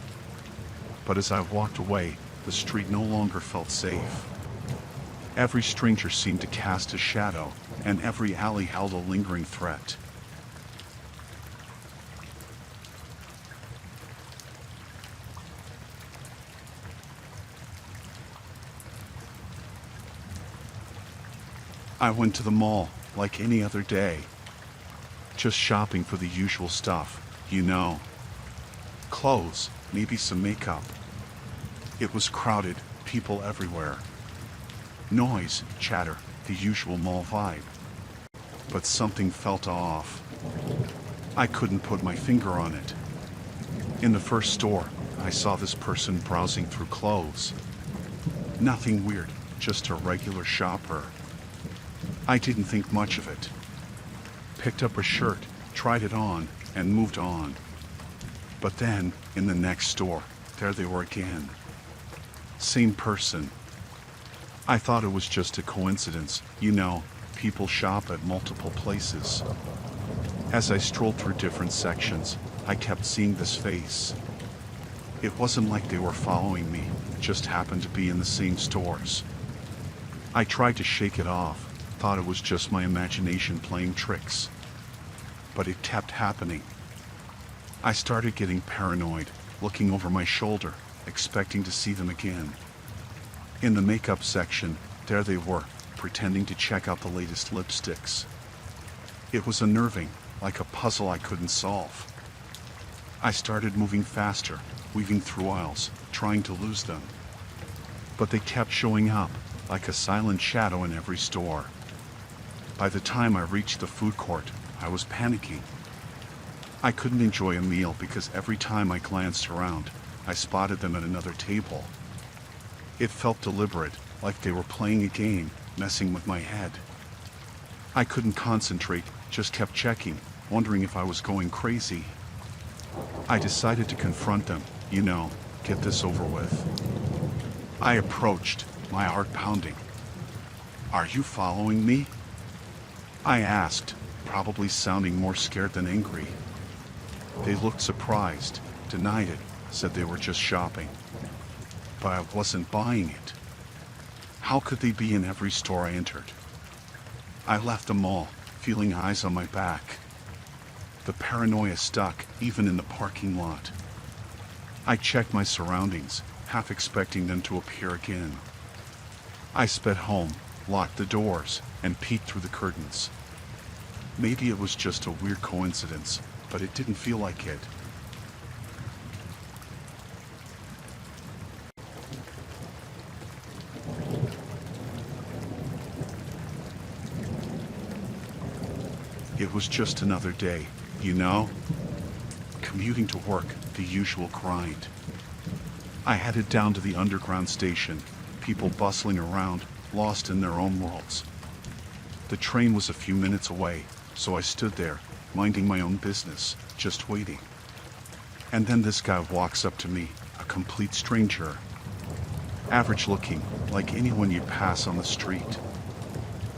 But as I walked away, the street no longer felt safe. Every stranger seemed to cast a shadow, and every alley held a lingering threat. I went to the mall, like any other day. Just shopping for the usual stuff, Clothes, maybe some makeup. It was crowded, people everywhere. Noise, chatter, the usual mall vibe. But something felt off. I couldn't put my finger on it. In the first store, I saw this person browsing through clothes. Nothing weird, just a regular shopper. I didn't think much of it. Picked up a shirt, tried it on, and moved on. But then, in the next store, there they were again. Same person. I thought it was just a coincidence, people shop at multiple places. As I strolled through different sections, I kept seeing this face. It wasn't like they were following me, just happened to be in the same stores. I tried to shake it off, thought it was just my imagination playing tricks. But it kept happening. I started getting paranoid, looking over my shoulder, expecting to see them again. In the makeup section, there they were, pretending to check out the latest lipsticks. It was unnerving, like a puzzle I couldn't solve. I started moving faster, weaving through aisles, trying to lose them. But they kept showing up, like a silent shadow in every store. By the time I reached the food court, I was panicking. I couldn't enjoy a meal because every time I glanced around, I spotted them at another table. It felt deliberate, like they were playing a game, messing with my head. I couldn't concentrate, just kept checking, wondering if I was going crazy. I decided to confront them, get this over with. I approached, my heart pounding. "Are you following me?" I asked, probably sounding more scared than angry. They looked surprised, denied it, said they were just shopping. but I wasn't buying it. How could they be in every store I entered? I left the mall, feeling eyes on my back. The paranoia stuck, even in the parking lot. I checked my surroundings, half expecting them to appear again. I sped home, locked the doors, and peeked through the curtains. Maybe it was just a weird coincidence, but it didn't feel like it. It was just another day, you know? Commuting to work, the usual grind. I headed down to the underground station, people bustling around, lost in their own worlds. The train was a few minutes away, so I stood there, minding my own business, just waiting. And then this guy walks up to me, a complete stranger. Average looking, like anyone you'd pass on the street.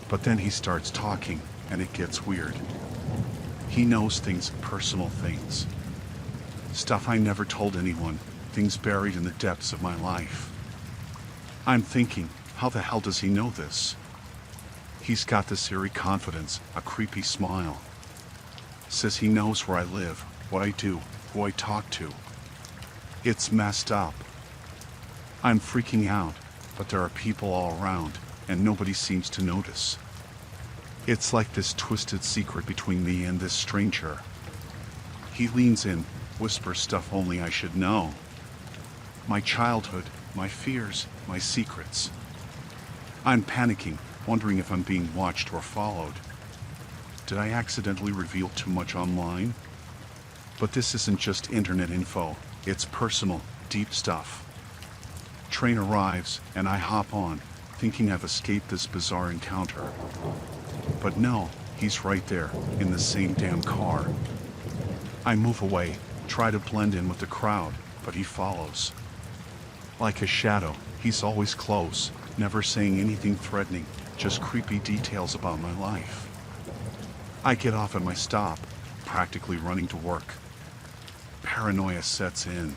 But then he starts talking, and it gets weird. He knows things, personal things. Stuff I never told anyone, things buried in the depths of my life. I'm thinking, how the hell does he know this? He's got this eerie confidence, a creepy smile. Says he knows where I live, what I do, who I talk to. It's messed up. I'm freaking out, but there are people all around, and nobody seems to notice. It's like this twisted secret between me and this stranger. He leans in, whispers stuff only I should know. My childhood, my fears, my secrets. I'm panicking, wondering if I'm being watched or followed. Did I accidentally reveal too much online? But this isn't just internet info, it's personal, deep stuff. Train arrives, and I hop on, thinking I've escaped this bizarre encounter. But no, he's right there, in the same damn car. I move away, try to blend in with the crowd, but he follows. Like a shadow, he's always close, never saying anything threatening, just creepy details about my life. I get off at my stop, practically running to work. Paranoia sets in.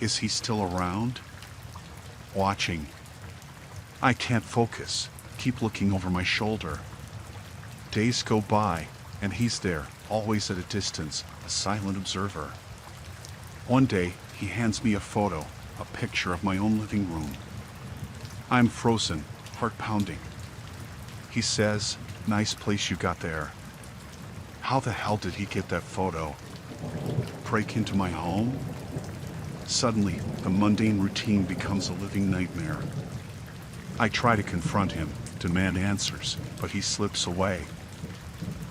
Is he still around? Watching. I can't focus, keep looking over my shoulder. Days go by, and he's there, always at a distance, a silent observer. One day, he hands me a photo, a picture of my own living room. I'm frozen, heart pounding. He says, "Nice place you got there." How the hell did he get that photo? Break into my home? Suddenly, the mundane routine becomes a living nightmare. I try to confront him, demand answers, but he slips away.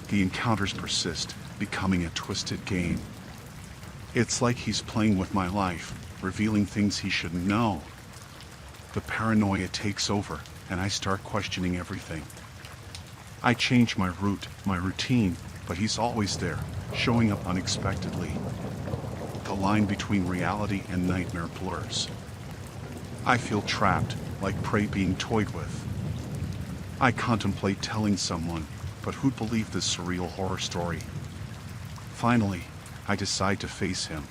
The encounters persist, becoming a twisted game. It's like he's playing with my life, revealing things he shouldn't know. The paranoia takes over, and I start questioning everything. I change my route, my routine, but he's always there, showing up unexpectedly. The line between reality and nightmare blurs. I feel trapped, like prey being toyed with. I contemplate telling someone, but who'd believe this surreal horror story? Finally, I decide to face him.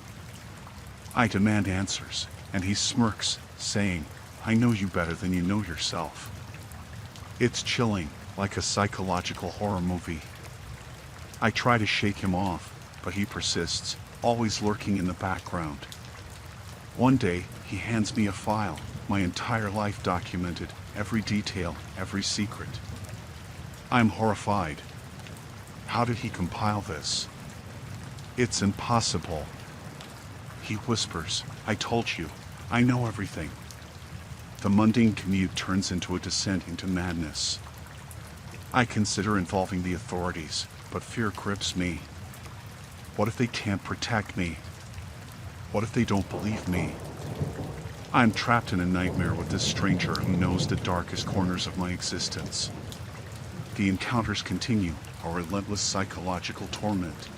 I demand answers, and he smirks, saying, "I know you better than you know yourself." It's chilling, like a psychological horror movie. I try to shake him off, but he persists, always lurking in the background. One day, he hands me a file, my entire life documented, every detail, every secret. I'm horrified. How did he compile this? It's impossible. He whispers, "I told you, I know everything." The mundane commute turns into a descent into madness. I consider involving the authorities, but fear grips me. What if they can't protect me? What if they don't believe me? I'm trapped in a nightmare with this stranger who knows the darkest corners of my existence. The encounters continue, a relentless psychological torment.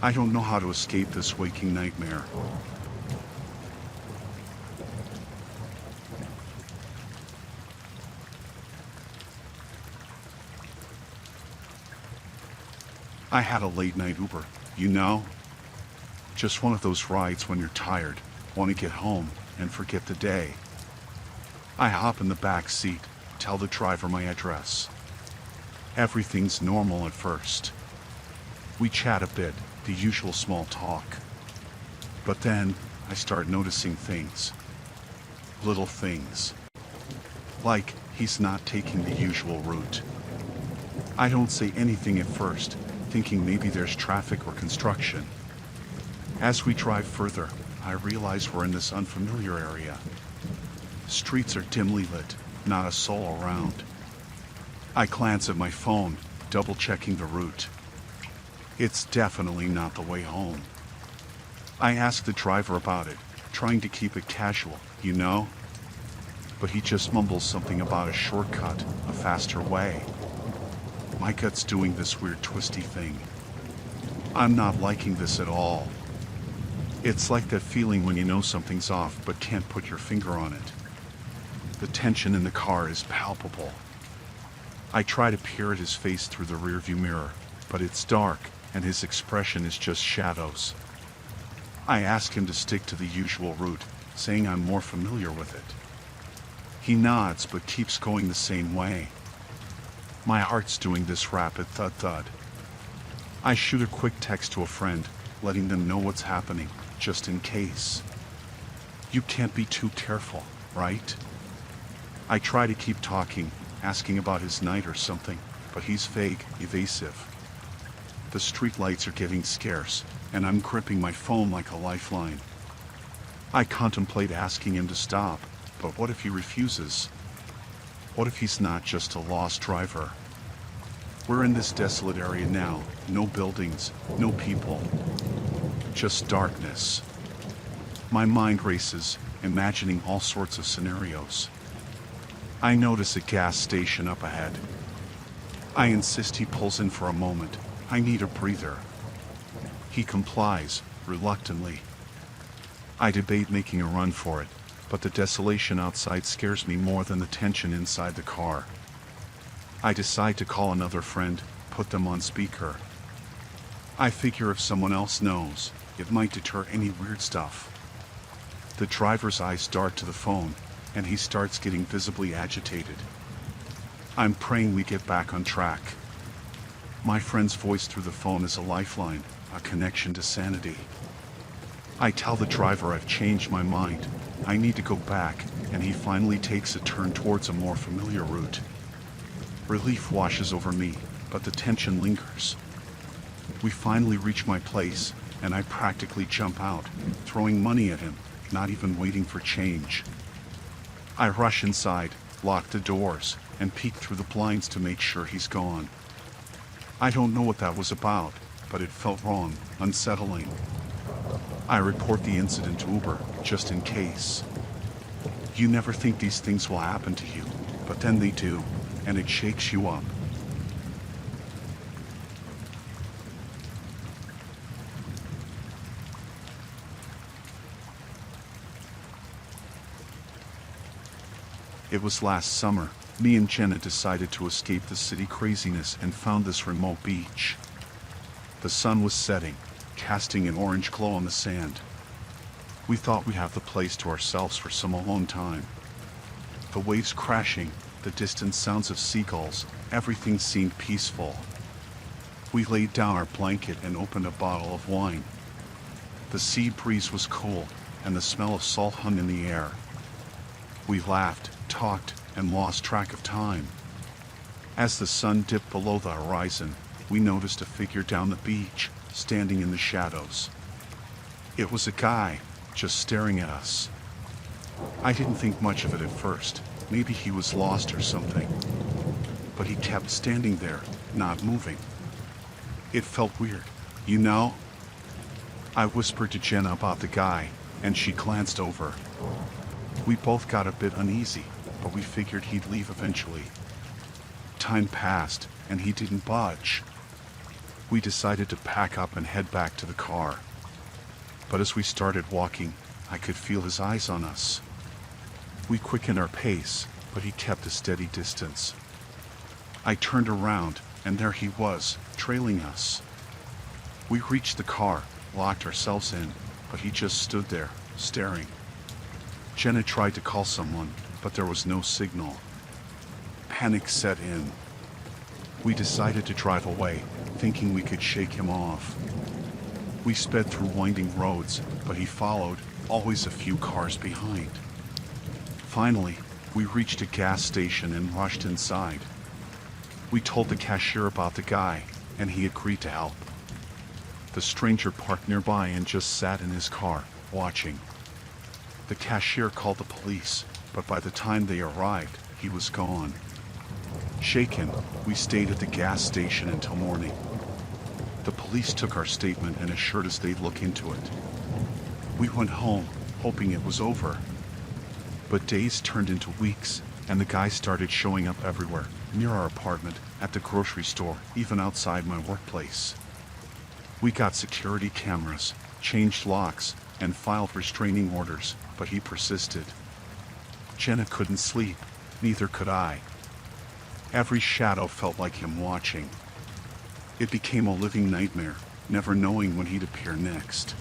I don't know how to escape this waking nightmare. I had a late night Uber, you know? Just one of those rides when you're tired, want to get home, and forget the day. I hop in the back seat, tell the driver my address. Everything's normal at first. We chat a bit, the usual small talk. But then, I start noticing things. Little things. Like, he's not taking the usual route. I don't say anything at first, thinking maybe there's traffic or construction. As we drive further, I realize we're in this unfamiliar area. Streets are dimly lit, not a soul around. I glance at my phone, double-checking the route. It's definitely not the way home. I ask the driver about it, trying to keep it casual, you know? But he just mumbles something about a shortcut, a faster way. My gut's doing this weird twisty thing. I'm not liking this at all. It's like that feeling when you know something's off but can't put your finger on it. The tension in the car is palpable. I try to peer at his face through the rearview mirror, but it's dark and his expression is just shadows. I ask him to stick to the usual route, saying I'm more familiar with it. He nods but keeps going the same way. My heart's doing this rapid thud-thud. I shoot a quick text to a friend, letting them know what's happening, just in case. You can't be too careful, right? I try to keep talking, asking about his night or something, but he's vague, evasive. The streetlights are getting scarce, and I'm gripping my phone like a lifeline. I contemplate asking him to stop, but what if he refuses? What if he's not just a lost driver? We're in this desolate area now, no buildings, no people, just darkness. My mind races, imagining all sorts of scenarios. I notice a gas station up ahead. I insist he pulls in for a moment. I need a breather. He complies, reluctantly. I debate making a run for it, but the desolation outside scares me more than the tension inside the car. I decide to call another friend, put them on speaker. I figure if someone else knows, it might deter any weird stuff. The driver's eyes dart to the phone, and he starts getting visibly agitated. I'm praying we get back on track. My friend's voice through the phone is a lifeline, a connection to sanity. I tell the driver I've changed my mind. I need to go back, and he finally takes a turn towards a more familiar route. Relief washes over me, but the tension lingers. We finally reach my place, and I practically jump out, throwing money at him, not even waiting for change. I rush inside, lock the doors, and peek through the blinds to make sure he's gone. I don't know what that was about, but it felt wrong, unsettling. I report the incident to Uber, just in case. You never think these things will happen to you, but then they do, and it shakes you up. It was last summer. Me and Jenna decided to escape the city craziness and found this remote beach. The sun was setting, casting an orange glow on the sand. We thought we'd have the place to ourselves for some alone time. The waves crashing, the distant sounds of seagulls, everything seemed peaceful. We laid down our blanket and opened a bottle of wine. The sea breeze was cool, and the smell of salt hung in the air. We laughed, talked, and lost track of time. As the sun dipped below the horizon, we noticed a figure down the beach, standing in the shadows. It was a guy, just staring at us. I didn't think much of it at first. Maybe he was lost or something. But he kept standing there, not moving. It felt weird, you know? I whispered to Jenna about the guy, and she glanced over. We both got a bit uneasy, but we figured he'd leave eventually. Time passed, and he didn't budge. We decided to pack up and head back to the car. But as we started walking, I could feel his eyes on us. We quickened our pace, but he kept a steady distance. I turned around, and there he was, trailing us. We reached the car, locked ourselves in, but he just stood there, staring. Jenna tried to call someone, but there was no signal. Panic set in. We decided to drive away, thinking we could shake him off. We sped through winding roads, but he followed, always a few cars behind. Finally, we reached a gas station and rushed inside. We told the cashier about the guy, and he agreed to help. The stranger parked nearby and just sat in his car, watching. The cashier called the police, but by the time they arrived, he was gone. Shaken, we stayed at the gas station until morning. The police took our statement and assured us they'd look into it. We went home, hoping it was over. But days turned into weeks, and the guy started showing up everywhere, near our apartment, at the grocery store, even outside my workplace. We got security cameras, changed locks, and filed restraining orders, but he persisted. Jenna couldn't sleep, neither could I. Every shadow felt like him watching. It became a living nightmare, never knowing when he'd appear next.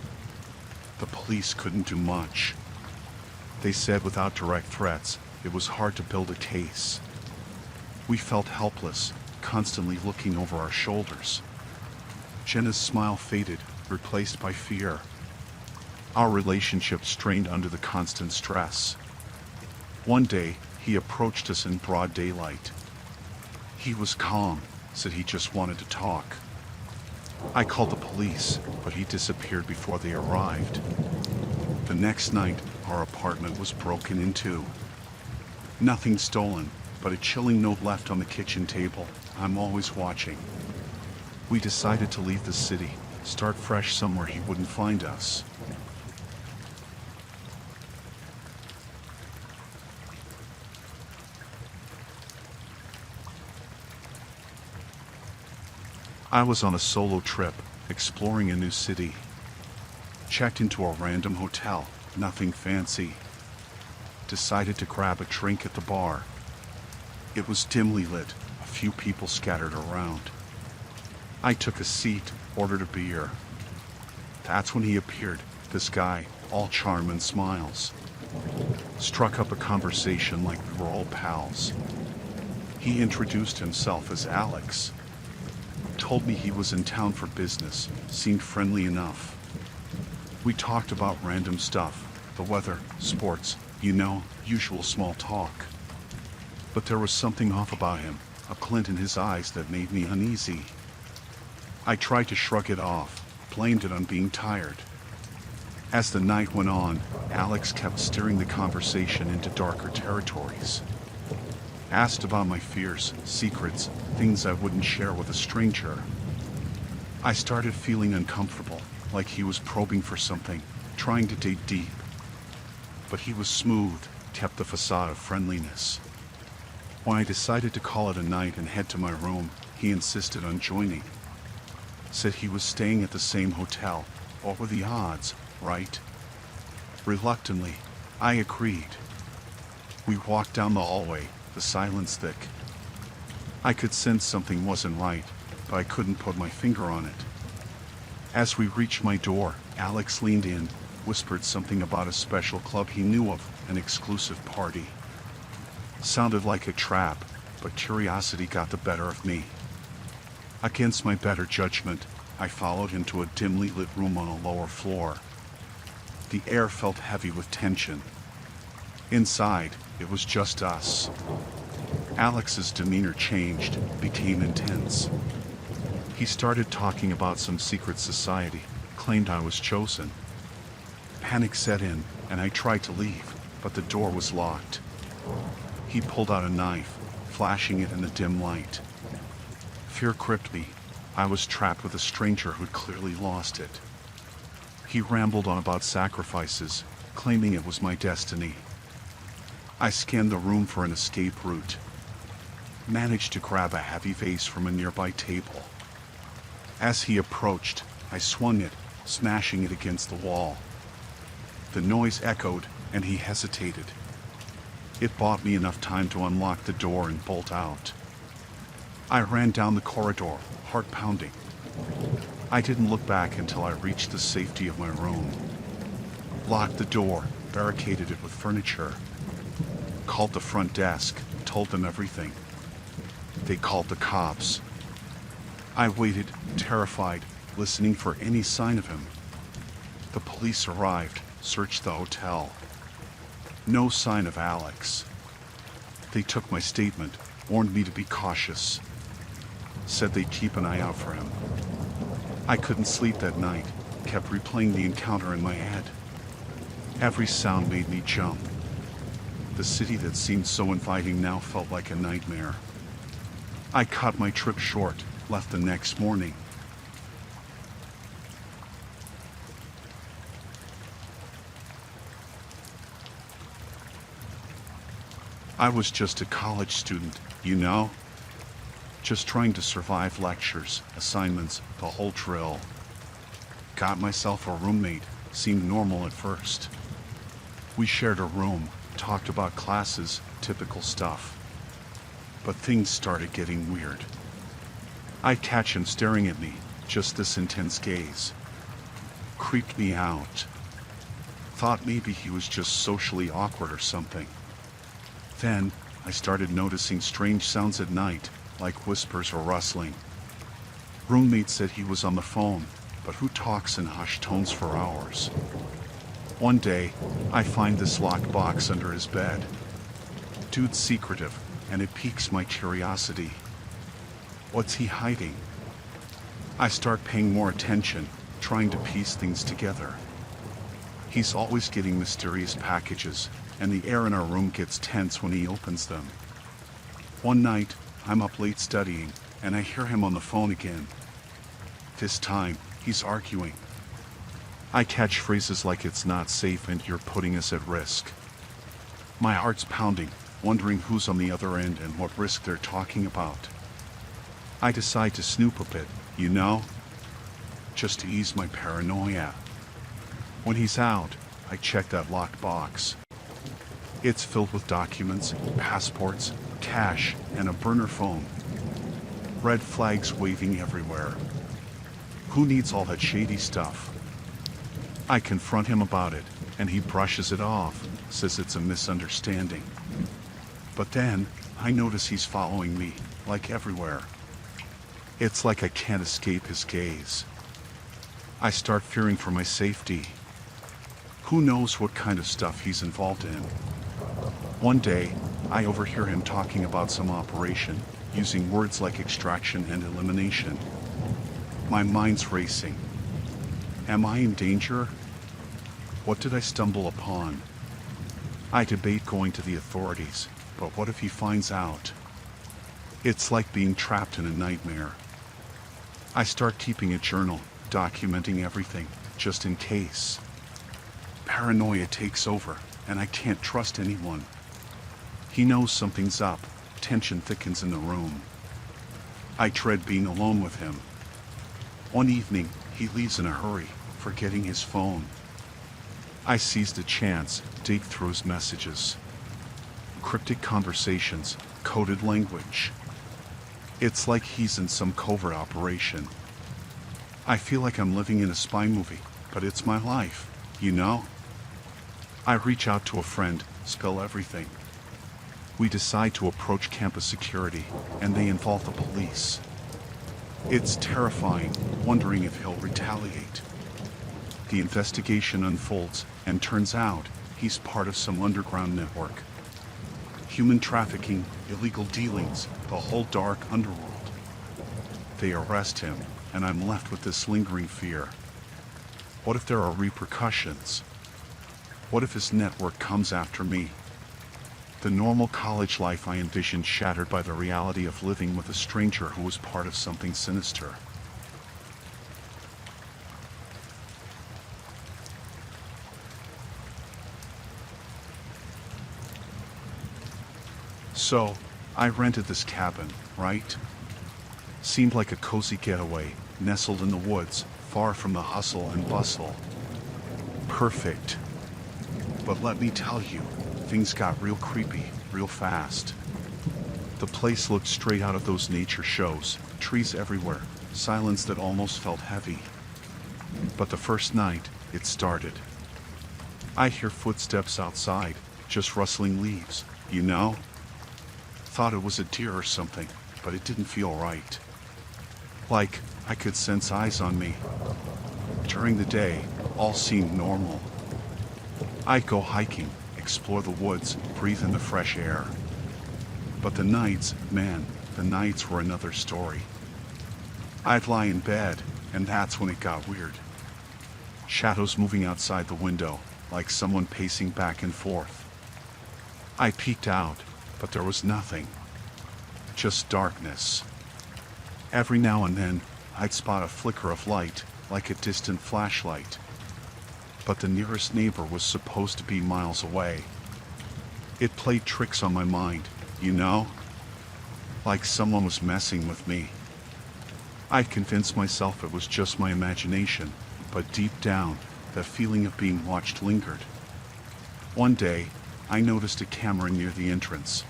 The police couldn't do much. They said without direct threats, it was hard to build a case. We felt helpless, constantly looking over our shoulders. Jenna's smile faded, replaced by fear. Our relationship strained under the constant stress. One day, he approached us in broad daylight. He was calm, said he just wanted to talk. I called the police, but he disappeared before they arrived. The next night, our apartment was broken into. Nothing stolen, but a chilling note left on the kitchen table. I'm always watching. We decided to leave the city, start fresh somewhere he wouldn't find us. I was on a solo trip, exploring a new city. Checked into a random hotel, nothing fancy. Decided to grab a drink at the bar. It was dimly lit, a few people scattered around. I took a seat, ordered a beer. That's when he appeared, this guy, all charm and smiles. Struck up a conversation like we were all pals. He introduced himself as Alex. Told me he was in town for business, seemed friendly enough. We talked about random stuff, the weather, sports, usual small talk. But there was something off about him, a glint in his eyes that made me uneasy. I tried to shrug it off, blamed it on being tired. As the night went on, Alex kept steering the conversation into darker territories. Asked about my fears, secrets, things I wouldn't share with a stranger. I started feeling uncomfortable, like he was probing for something, trying to dig deep. But he was smooth, kept the facade of friendliness. When I decided to call it a night and head to my room, he insisted on joining. Said he was staying at the same hotel. What were the odds, right? Reluctantly, I agreed. We walked down the hallway, the silence thick. I could sense something wasn't right, but I couldn't put my finger on it. As we reached my door, Alex leaned in, whispered something about a special club he knew of, an exclusive party. Sounded like a trap, but curiosity got the better of me. Against my better judgment, I followed him to a dimly lit room on a lower floor. The air felt heavy with tension. Inside, it was just us. Alex's demeanor changed, became intense. He started talking about some secret society, claimed I was chosen. Panic set in, and I tried to leave, but the door was locked. He pulled out a knife, flashing it in the dim light. Fear gripped me. I was trapped with a stranger who'd clearly lost it. He rambled on about sacrifices, claiming it was my destiny. I scanned the room for an escape route. Managed to grab a heavy vase from a nearby table. As he approached, I swung it, smashing it against the wall. The noise echoed, and he hesitated. It bought me enough time to unlock the door and bolt out. I ran down the corridor, heart pounding. I didn't look back until I reached the safety of my room. Locked the door, barricaded it with furniture. Called the front desk, told them everything. They called the cops. I waited, terrified, listening for any sign of him. The police arrived, searched the hotel. No sign of Alex. They took my statement, warned me to be cautious. Said they'd keep an eye out for him. I couldn't sleep that night, kept replaying the encounter in my head. Every sound made me jump. The city that seemed so inviting now felt like a nightmare. I cut my trip short, left the next morning. I was just a college student, you know? Just trying to survive lectures, assignments, the whole drill. Got myself a roommate, seemed normal at first. We shared a room, talked about classes, typical stuff. But things started getting weird. I'd catch him staring at me, just this intense gaze. Creeped me out. Thought maybe he was just socially awkward or something. Then, I started noticing strange sounds at night, like whispers or rustling. Roommate said he was on the phone, but who talks in hushed tones for hours? One day, I find this locked box under his bed. Dude's secretive, and it piques my curiosity. What's he hiding? I start paying more attention, trying to piece things together. He's always getting mysterious packages, and the air in our room gets tense when he opens them. One night, I'm up late studying, and I hear him on the phone again. This time, he's arguing. I catch phrases like "it's not safe" and "you're putting us at risk." My heart's pounding, wondering who's on the other end and what risk they're talking about. I decide to snoop a bit, you know? Just to ease my paranoia. When he's out, I check that locked box. It's filled with documents, passports, cash, and a burner phone. Red flags waving everywhere. Who needs all that shady stuff? I confront him about it, and he brushes it off, says it's a misunderstanding. But then, I notice he's following me, like everywhere. It's like I can't escape his gaze. I start fearing for my safety. Who knows what kind of stuff he's involved in? One day, I overhear him talking about some operation, using words like extraction and elimination. My mind's racing. Am I in danger? What did I stumble upon? I debate going to the authorities, but what if he finds out? It's like being trapped in a nightmare. I start keeping a journal, documenting everything, just in case. Paranoia takes over, and I can't trust anyone. He knows something's up. Tension thickens in the room. I dread being alone with him. One evening, he leaves in a hurry, forgetting his phone. I seize the chance, dig through his messages. Cryptic conversations, coded language. It's like he's in some covert operation. I feel like I'm living in a spy movie, but it's my life, you know? I reach out to a friend, spill everything. We decide to approach campus security, and they involve the police. It's terrifying, wondering if he'll retaliate. The investigation unfolds, and turns out he's part of some underground network. Human trafficking, illegal dealings, the whole dark underworld. They arrest him, and I'm left with this lingering fear. What if there are repercussions? What if his network comes after me? The normal college life I envisioned shattered by the reality of living with a stranger who was part of something sinister. So, I rented this cabin, right? Seemed like a cozy getaway, nestled in the woods, far from the hustle and bustle. Perfect. But let me tell you, things got real creepy, real fast. The place looked straight out of those nature shows, trees everywhere, silence that almost felt heavy. But the first night, it started. I hear footsteps outside, just rustling leaves, you know? Thought it was a deer or something, but it didn't feel right. Like I could sense eyes on me. During the day, all seemed normal. I'd go hiking, explore the woods, breathe in the fresh air. But the nights, man, the nights were another story. I'd lie in bed, and that's when it got weird. Shadows moving outside the window, like someone pacing back and forth. I peeked out, but there was nothing. Just darkness. Every now and then, I'd spot a flicker of light, like a distant flashlight. But the nearest neighbor was supposed to be miles away. It played tricks on my mind, you know? Like someone was messing with me. I convinced myself it was just my imagination, but deep down, the feeling of being watched lingered. One day, I noticed a camera near the entrance.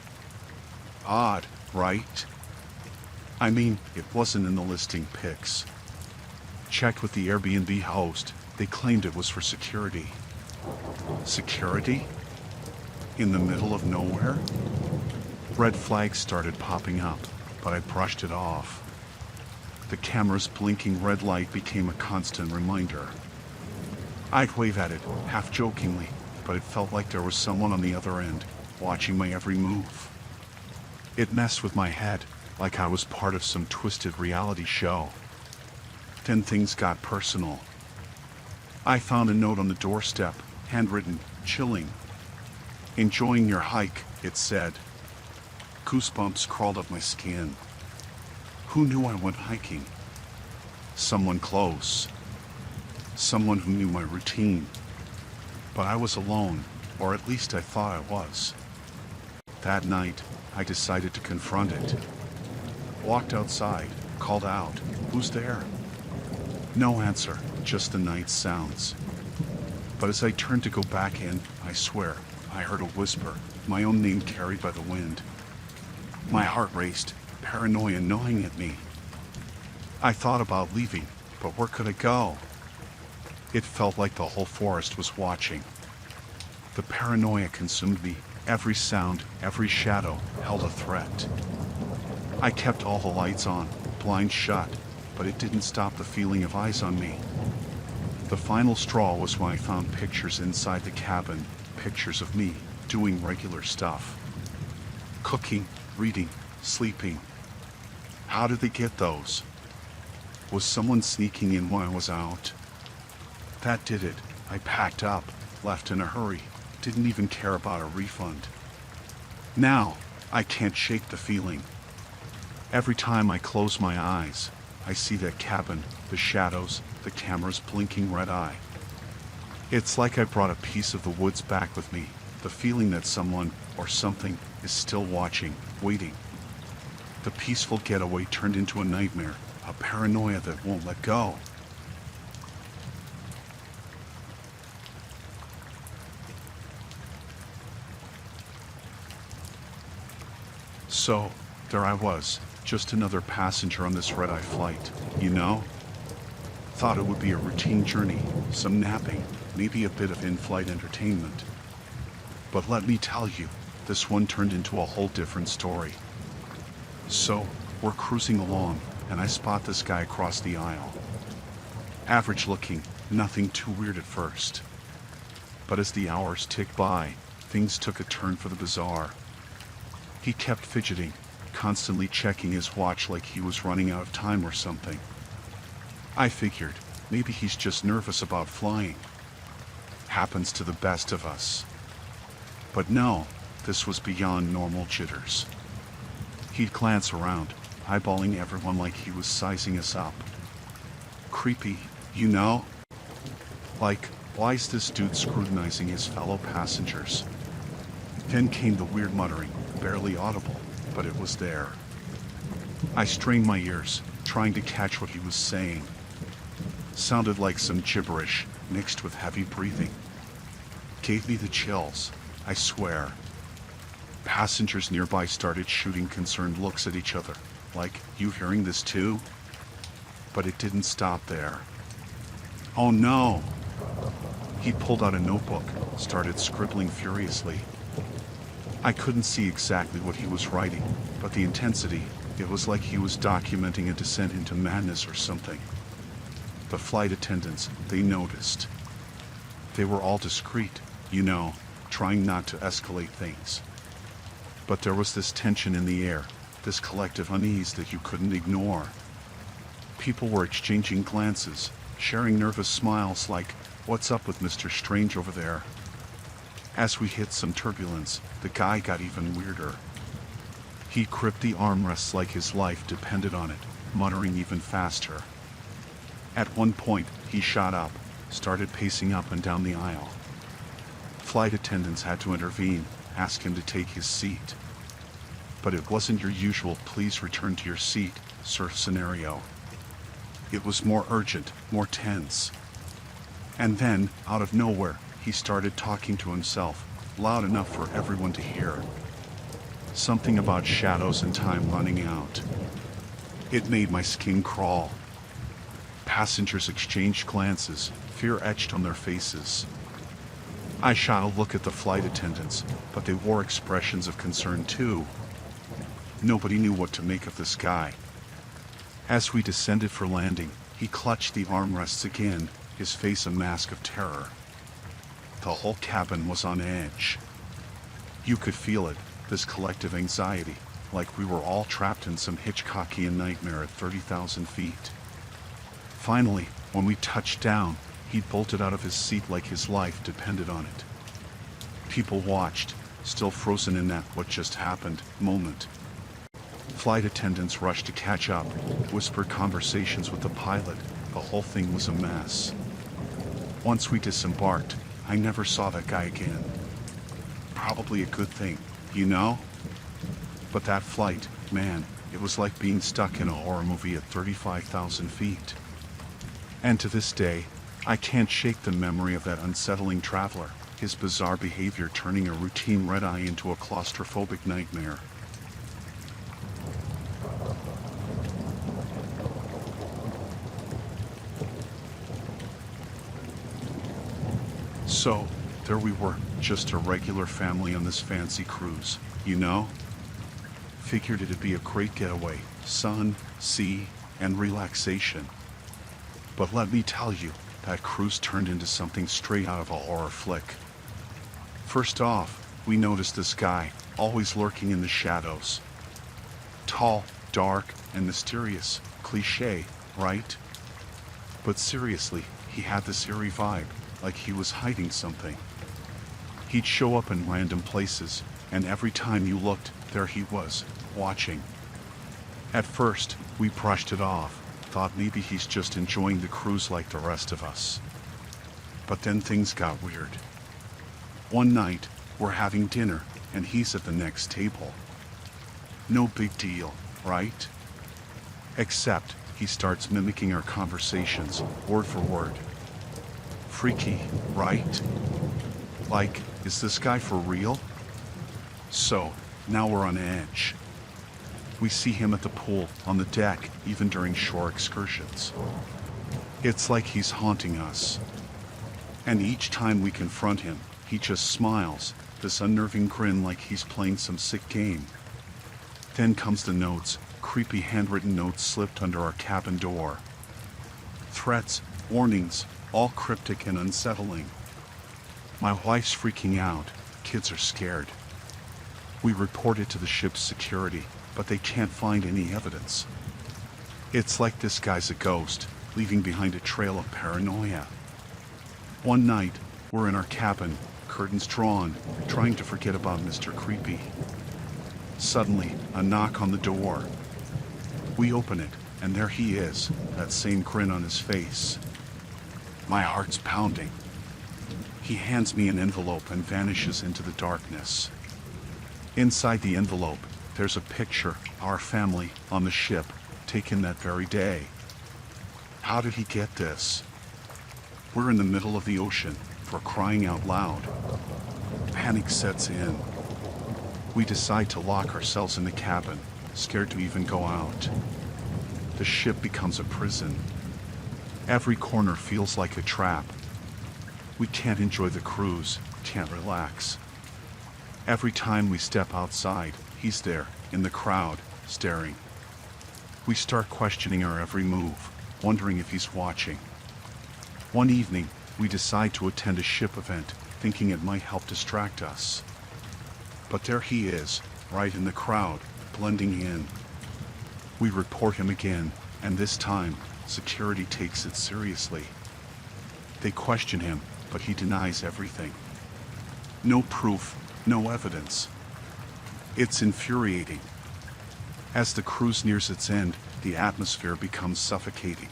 Odd, right? I mean, it wasn't in the listing pics. Checked with the Airbnb host, they claimed it was for security. Security? In the middle of nowhere? Red flags started popping up, but I brushed it off. The camera's blinking red light became a constant reminder. I'd wave at it, half jokingly, but it felt like there was someone on the other end, watching my every move. It messed with my head, like I was part of some twisted reality show. Then things got personal. I found a note on the doorstep, handwritten, chilling. Enjoying your hike, it said. Goosebumps crawled up my skin. Who knew I went hiking? Someone close. Someone who knew my routine. But I was alone, or at least I thought I was. That night, I decided to confront it. Walked outside, called out, "Who's there?" No answer, just the night's sounds. But as I turned to go back in, I swear, I heard a whisper, my own name carried by the wind. My heart raced, paranoia gnawing at me. I thought about leaving, but where could I go? It felt like the whole forest was watching. The paranoia consumed me. Every sound, every shadow held a threat. I kept all the lights on, blinds shut, but it didn't stop the feeling of eyes on me. The final straw was when I found pictures inside the cabin, pictures of me doing regular stuff. Cooking, reading, sleeping. How did they get those? Was someone sneaking in when I was out? That did it. I packed up, left in a hurry, didn't even care about a refund. Now, I can't shake the feeling. Every time I close my eyes, I see that cabin, the shadows, the camera's blinking red eye. It's like I brought a piece of the woods back with me, the feeling that someone or something is still watching, waiting. The peaceful getaway turned into a nightmare, a paranoia that won't let go. So, there I was, just another passenger on this red-eye flight, you know? Thought it would be a routine journey, some napping, maybe a bit of in-flight entertainment. But let me tell you, this one turned into a whole different story. So, we're cruising along, and I spot this guy across the aisle. Average looking, nothing too weird at first. But as the hours ticked by, things took a turn for the bizarre. He kept fidgeting, constantly checking his watch like he was running out of time or something. I figured, maybe he's just nervous about flying. Happens to the best of us. But no, this was beyond normal jitters. He'd glance around, eyeballing everyone like he was sizing us up. Creepy, you know? Like, why is this dude scrutinizing his fellow passengers? Then came the weird muttering, barely audible, but it was there. I strained my ears, trying to catch what he was saying. Sounded like some gibberish, mixed with heavy breathing. Gave me the chills, I swear. Passengers nearby started shooting concerned looks at each other, like, "You hearing this too?" But it didn't stop there. Oh no! He pulled out a notebook, started scribbling furiously. I couldn't see exactly what he was writing, but the intensity, it was like he was documenting a descent into madness or something. The flight attendants, they noticed. They were all discreet, trying not to escalate things. But there was this tension in the air, this collective unease that you couldn't ignore. People were exchanging glances, sharing nervous smiles like, "What's up with Mr. Strange over there?" As we hit some turbulence, the guy got even weirder. He gripped the armrests like his life depended on it, muttering even faster. At one point, he shot up, started pacing up and down the aisle. Flight attendants had to intervene, ask him to take his seat. But it wasn't your usual "please return to your seat" sort of scenario. It was more urgent, more tense. And then, out of nowhere, he started talking to himself, loud enough for everyone to hear. Something about shadows and time running out. It made my skin crawl. Passengers exchanged glances, fear etched on their faces. I shot a look at the flight attendants, but they wore expressions of concern too. Nobody knew what to make of this guy. As we descended for landing, he clutched the armrests again, his face a mask of terror. The whole cabin was on edge. You could feel it, this collective anxiety, like we were all trapped in some Hitchcockian nightmare at 30,000 feet. Finally, when we touched down, he bolted out of his seat like his life depended on it. People watched, still frozen in that "what just happened" moment. Flight attendants rushed to catch up, whispered conversations with the pilot. The whole thing was a mess. Once we disembarked, I never saw that guy again. Probably a good thing, But that flight, man, it was like being stuck in a horror movie at 35,000 feet. And to this day, I can't shake the memory of that unsettling traveler, his bizarre behavior turning a routine red-eye into a claustrophobic nightmare. So, there we were, just a regular family on this fancy cruise, Figured it'd be a great getaway, sun, sea, and relaxation. But let me tell you, that cruise turned into something straight out of a horror flick. First off, we noticed this guy, always lurking in the shadows. Tall, dark, and mysterious. Cliché, right? But seriously, he had this eerie vibe, like he was hiding something. He'd show up in random places, and every time you looked, there he was, watching. At first, we brushed it off, thought maybe he's just enjoying the cruise like the rest of us. But then things got weird. One night, we're having dinner, and he's at the next table. No big deal, right? Except, he starts mimicking our conversations, word for word. Freaky, right? Like, is this guy for real? So, now we're on edge. We see him at the pool, on the deck, even during shore excursions. It's like he's haunting us. And each time we confront him, he just smiles, this unnerving grin like he's playing some sick game. Then comes the notes, creepy handwritten notes slipped under our cabin door. Threats, warnings, all cryptic and unsettling. My wife's freaking out, kids are scared. We report it to the ship's security, but they can't find any evidence. It's like this guy's a ghost, leaving behind a trail of paranoia. One night, we're in our cabin, curtains drawn, trying to forget about Mr. Creepy. Suddenly, a knock on the door. We open it, and there he is, that same grin on his face. My heart's pounding. He hands me an envelope and vanishes into the darkness. Inside the envelope, there's a picture, our family, on the ship, taken that very day. How did he get this? We're in the middle of the ocean, for crying out loud. Panic sets in. We decide to lock ourselves in the cabin, scared to even go out. The ship becomes a prison. Every corner feels like a trap. We can't enjoy the cruise, can't relax. Every time we step outside, he's there, in the crowd, staring. We start questioning our every move, wondering if he's watching. One evening, we decide to attend a ship event, thinking it might help distract us. But there he is, right in the crowd, blending in. We report him again, and this time, security takes it seriously. They question him, but he denies everything. No proof, no evidence. It's infuriating. As the cruise nears its end, the atmosphere becomes suffocating.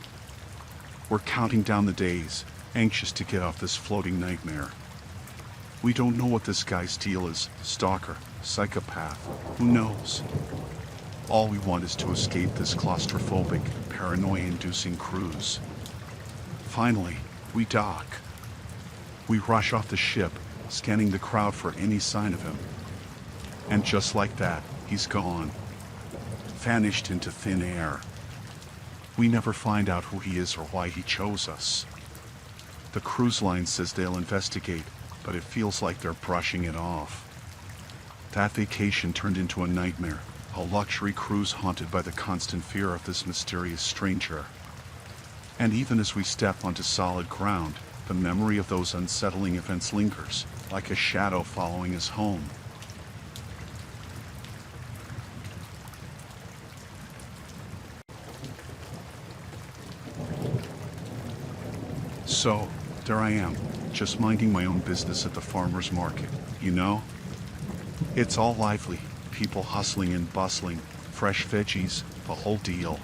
We're counting down the days, anxious to get off this floating nightmare. We don't know what this guy's deal is, stalker, psychopath, who knows? All we want is to escape this claustrophobic, paranoia-inducing cruise. Finally, we dock. We rush off the ship, scanning the crowd for any sign of him. And just like that, he's gone. Vanished into thin air. We never find out who he is or why he chose us. The cruise line says they'll investigate, but it feels like they're brushing it off. That vacation turned into a nightmare, a luxury cruise haunted by the constant fear of this mysterious stranger. And even as we step onto solid ground, the memory of those unsettling events lingers, like a shadow following us home. So, there I am, just minding my own business at the farmer's market, you know? It's all lively, people hustling and bustling, fresh veggies, the whole deal.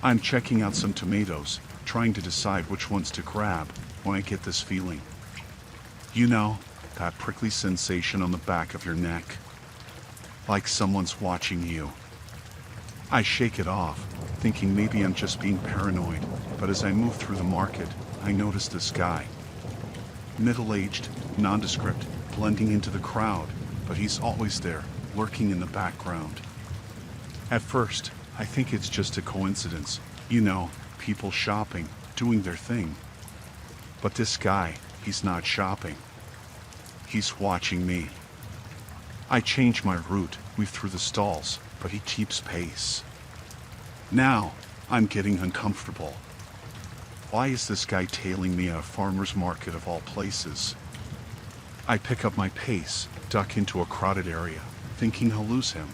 I'm checking out some tomatoes, trying to decide which ones to grab when I get this feeling. You know, that prickly sensation on the back of your neck. Like someone's watching you. I shake it off, thinking maybe I'm just being paranoid, but as I move through the market, I notice this guy. Middle-aged, nondescript, blending into the crowd, but he's always there, lurking in the background. At first, I think it's just a coincidence, you know, people shopping, doing their thing. But this guy, he's not shopping. He's watching me. I change my route, weave through the stalls, but he keeps pace. Now, I'm getting uncomfortable. Why is this guy tailing me at a farmer's market of all places? I pick up my pace, duck into a crowded area, thinking I'll lose him.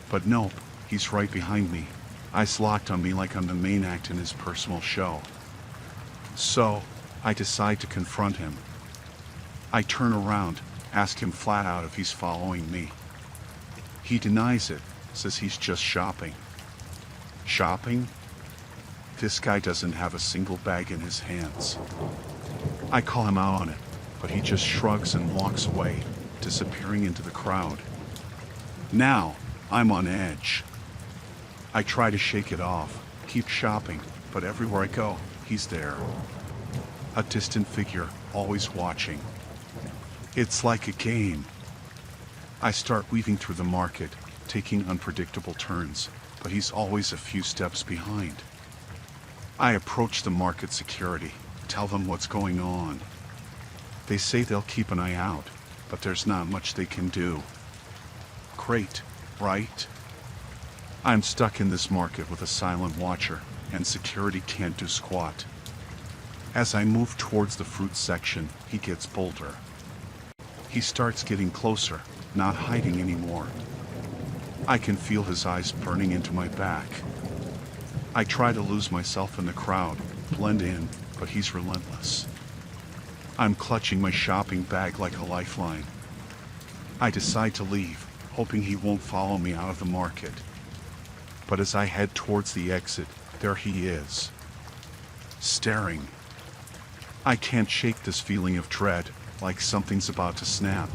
But nope, he's right behind me, eyes locked on me like I'm the main act in his personal show. So, I decide to confront him. I turn around, ask him flat out if he's following me. He denies it, says he's just shopping. Shopping? This guy doesn't have a single bag in his hands. I call him out on it, but he just shrugs and walks away, disappearing into the crowd. Now, I'm on edge. I try to shake it off, keep shopping, but everywhere I go, he's there. A distant figure, always watching. It's like a game. I start weaving through the market, taking unpredictable turns, but he's always a few steps behind. I approach the market security, tell them what's going on. They say they'll keep an eye out, but there's not much they can do. Great, right? I'm stuck in this market with a silent watcher, and security can't do squat. As I move towards the fruit section, he gets bolder. He starts getting closer, not hiding anymore. I can feel his eyes burning into my back. I try to lose myself in the crowd, blend in, but he's relentless. I'm clutching my shopping bag like a lifeline. I decide to leave, hoping he won't follow me out of the market. But as I head towards the exit, there he is. Staring. I can't shake this feeling of dread, like something's about to snap.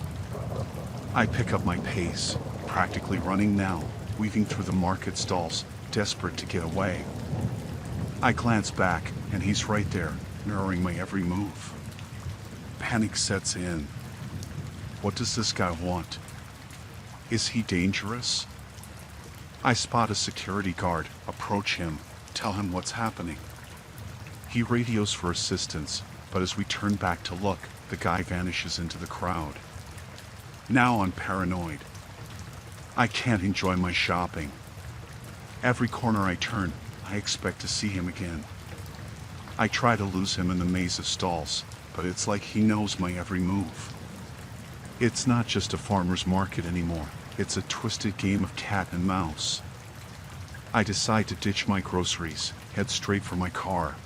I pick up my pace, practically running now, weaving through the market stalls, desperate to get away. I glance back, and he's right there, mirroring my every move. Panic sets in. What does this guy want? Is he dangerous? I spot a security guard, approach him, tell him what's happening. He radios for assistance, but as we turn back to look, the guy vanishes into the crowd. Now I'm paranoid. I can't enjoy my shopping. Every corner I turn, I expect to see him again. I try to lose him in the maze of stalls, but it's like he knows my every move. It's not just a farmer's market anymore. It's a twisted game of cat and mouse. I decide to ditch my groceries, head straight for my car.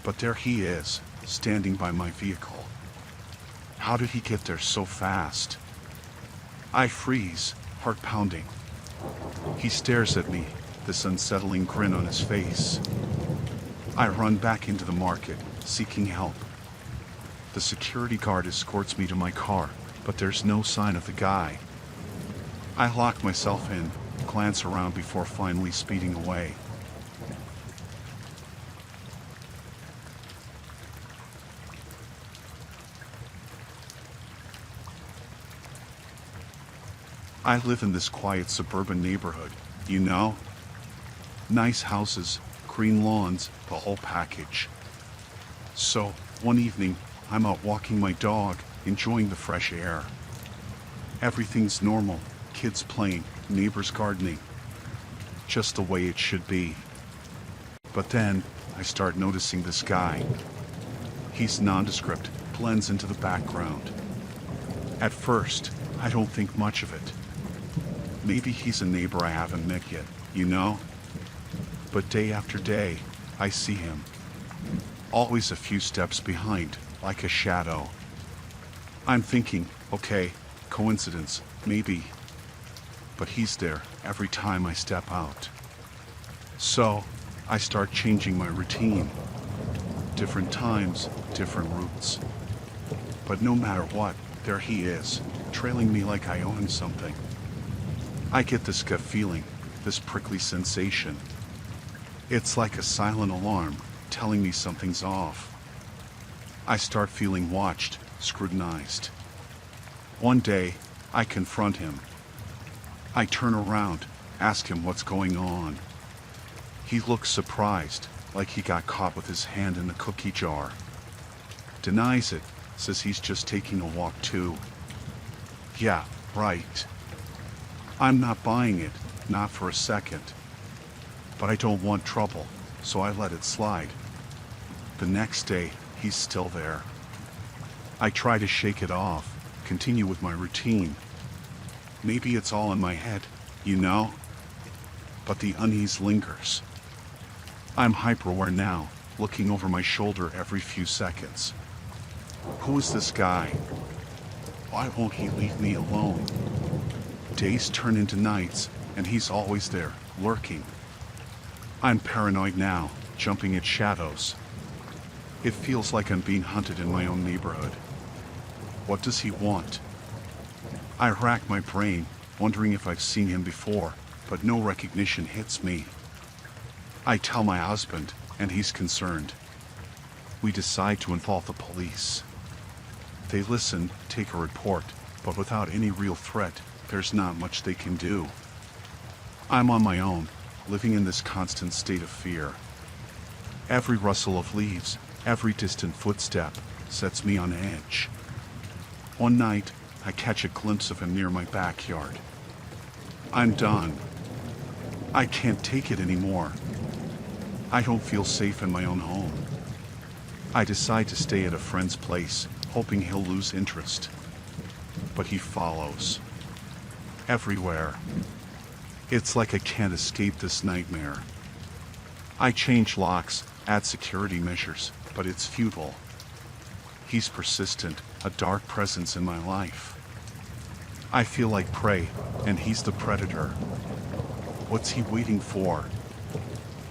But there he is, standing by my vehicle. How did he get there so fast? I freeze, heart pounding. He stares at me, this unsettling grin on his face. I run back into the market, seeking help. The security guard escorts me to my car, but there's no sign of the guy. I lock myself in, glance around before finally speeding away. I live in this quiet suburban neighborhood, you know? Nice houses, green lawns, the whole package. So, one evening, I'm out walking my dog, enjoying the fresh air. Everything's normal, kids playing, neighbors gardening. Just the way it should be. But then, I start noticing this guy. He's nondescript, blends into the background. At first, I don't think much of it. Maybe he's a neighbor I haven't met yet, you know? But day after day, I see him. Always a few steps behind, like a shadow. I'm thinking, okay, coincidence, maybe. But he's there every time I step out. So, I start changing my routine. Different times, different routes. But no matter what, there he is, trailing me like I owe him something. I get this gut feeling, this prickly sensation. It's like a silent alarm, telling me something's off. I start feeling watched, scrutinized. One day, I confront him. I turn around, ask him what's going on. He looks surprised, like he got caught with his hand in the cookie jar. Denies it, says he's just taking a walk too. Yeah, right. I'm not buying it, not for a second. But I don't want trouble, so I let it slide. The next day, he's still there. I try to shake it off, continue with my routine. Maybe it's all in my head, you know? But the unease lingers. I'm hyper-aware now, looking over my shoulder every few seconds. Who is this guy? Why won't he leave me alone? Days turn into nights, and he's always there, lurking. I'm paranoid now, jumping at shadows. It feels like I'm being hunted in my own neighborhood. What does he want? I rack my brain, wondering if I've seen him before, but no recognition hits me. I tell my husband, and he's concerned. We decide to involve the police. They listen, take a report, but without any real threat, there's not much they can do. I'm on my own, living in this constant state of fear. Every rustle of leaves, every distant footstep, sets me on edge. One night, I catch a glimpse of him near my backyard. I'm done. I can't take it anymore. I don't feel safe in my own home. I decide to stay at a friend's place, hoping he'll lose interest. But he follows. Everywhere. It's like I can't escape this nightmare. I change locks, add security measures, but it's futile. He's persistent, a dark presence in my life. I feel like prey, and he's the predator. What's he waiting for?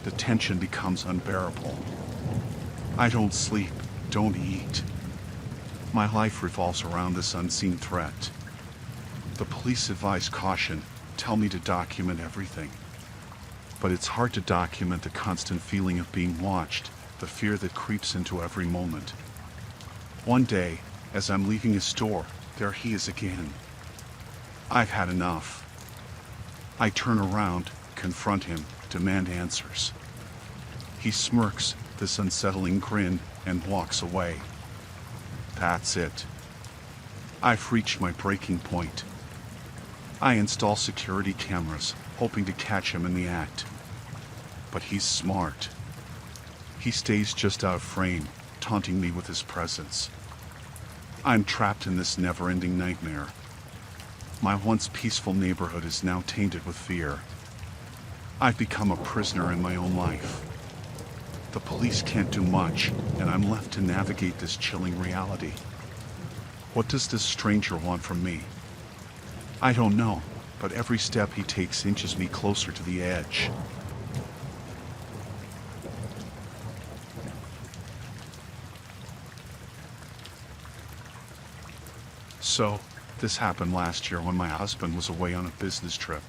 The tension becomes unbearable. I don't sleep, don't eat. My life revolves around this unseen threat. The police advise caution, tell me to document everything. But it's hard to document the constant feeling of being watched, the fear that creeps into every moment. One day, as I'm leaving his store, there he is again. I've had enough. I turn around, confront him, demand answers. He smirks, this unsettling grin, and walks away. That's it. I've reached my breaking point. I install security cameras, hoping to catch him in the act. But he's smart. He stays just out of frame, taunting me with his presence. I'm trapped in this never-ending nightmare. My once peaceful neighborhood is now tainted with fear. I've become a prisoner in my own life. The police can't do much, and I'm left to navigate this chilling reality. What does this stranger want from me? I don't know, but every step he takes inches me closer to the edge. So, this happened last year when my husband was away on a business trip.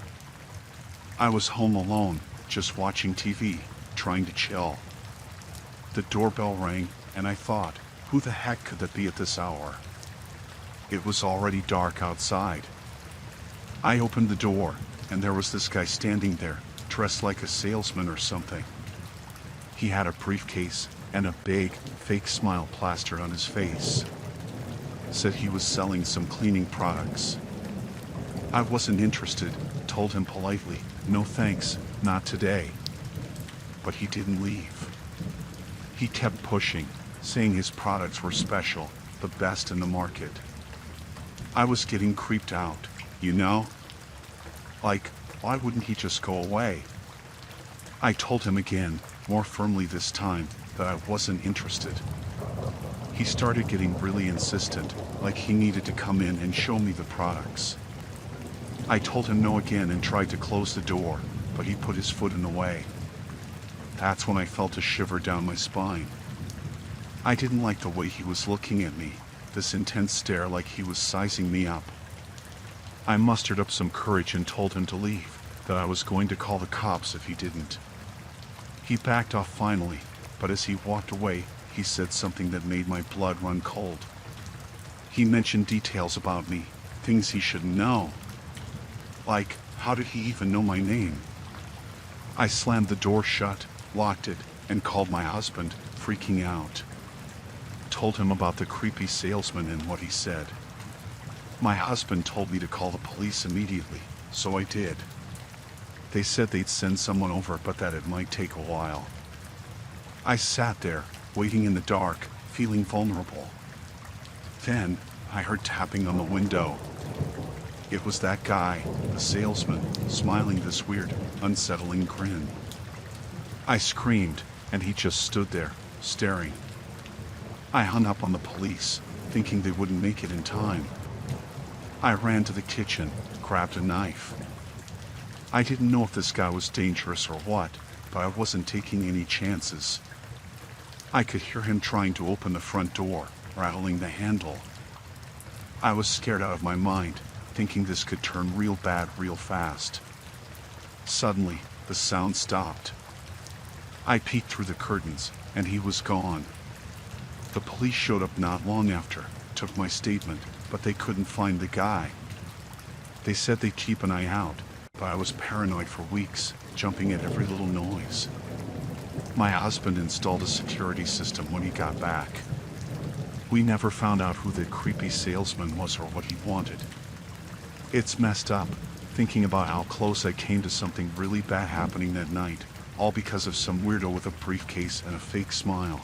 I was home alone, just watching TV, trying to chill. The doorbell rang, and I thought, who the heck could that be at this hour? It was already dark outside. I opened the door, and there was this guy standing there, dressed like a salesman or something. He had a briefcase and a big, fake smile plastered on his face. Said he was selling some cleaning products. I wasn't interested, told him politely, no thanks, not today. But he didn't leave. He kept pushing, saying his products were special, the best in the market. I was getting creeped out, you know? Like, why wouldn't he just go away? I told him again, more firmly this time, that I wasn't interested. He started getting really insistent, like he needed to come in and show me the products. I told him no again and tried to close the door, but he put his foot in the way. That's when I felt a shiver down my spine. I didn't like the way he was looking at me, this intense stare like he was sizing me up. I mustered up some courage and told him to leave, that I was going to call the cops if he didn't. He backed off finally, but as he walked away, he said something that made my blood run cold. He mentioned details about me, things he should know. Like, how did he even know my name? I slammed the door shut, locked it, and called my husband, freaking out. Told him about the creepy salesman and what he said. My husband told me to call the police immediately, so I did. They said they'd send someone over, but that it might take a while. I sat there, waiting in the dark, feeling vulnerable. Then, I heard tapping on the window. It was that guy, the salesman, smiling this weird, unsettling grin. I screamed, and he just stood there, staring. I hung up on the police, thinking they wouldn't make it in time. I ran to the kitchen, grabbed a knife. I didn't know if this guy was dangerous or what, but I wasn't taking any chances. I could hear him trying to open the front door, rattling the handle. I was scared out of my mind, thinking this could turn real bad real fast. Suddenly, the sound stopped. I peeked through the curtains, and he was gone. The police showed up not long after, took my statement, but they couldn't find the guy. They said they'd keep an eye out, but I was paranoid for weeks, jumping at every little noise. My husband installed a security system when he got back. We never found out who the creepy salesman was or what he wanted. It's messed up, thinking about how close I came to something really bad happening that night, all because of some weirdo with a briefcase and a fake smile.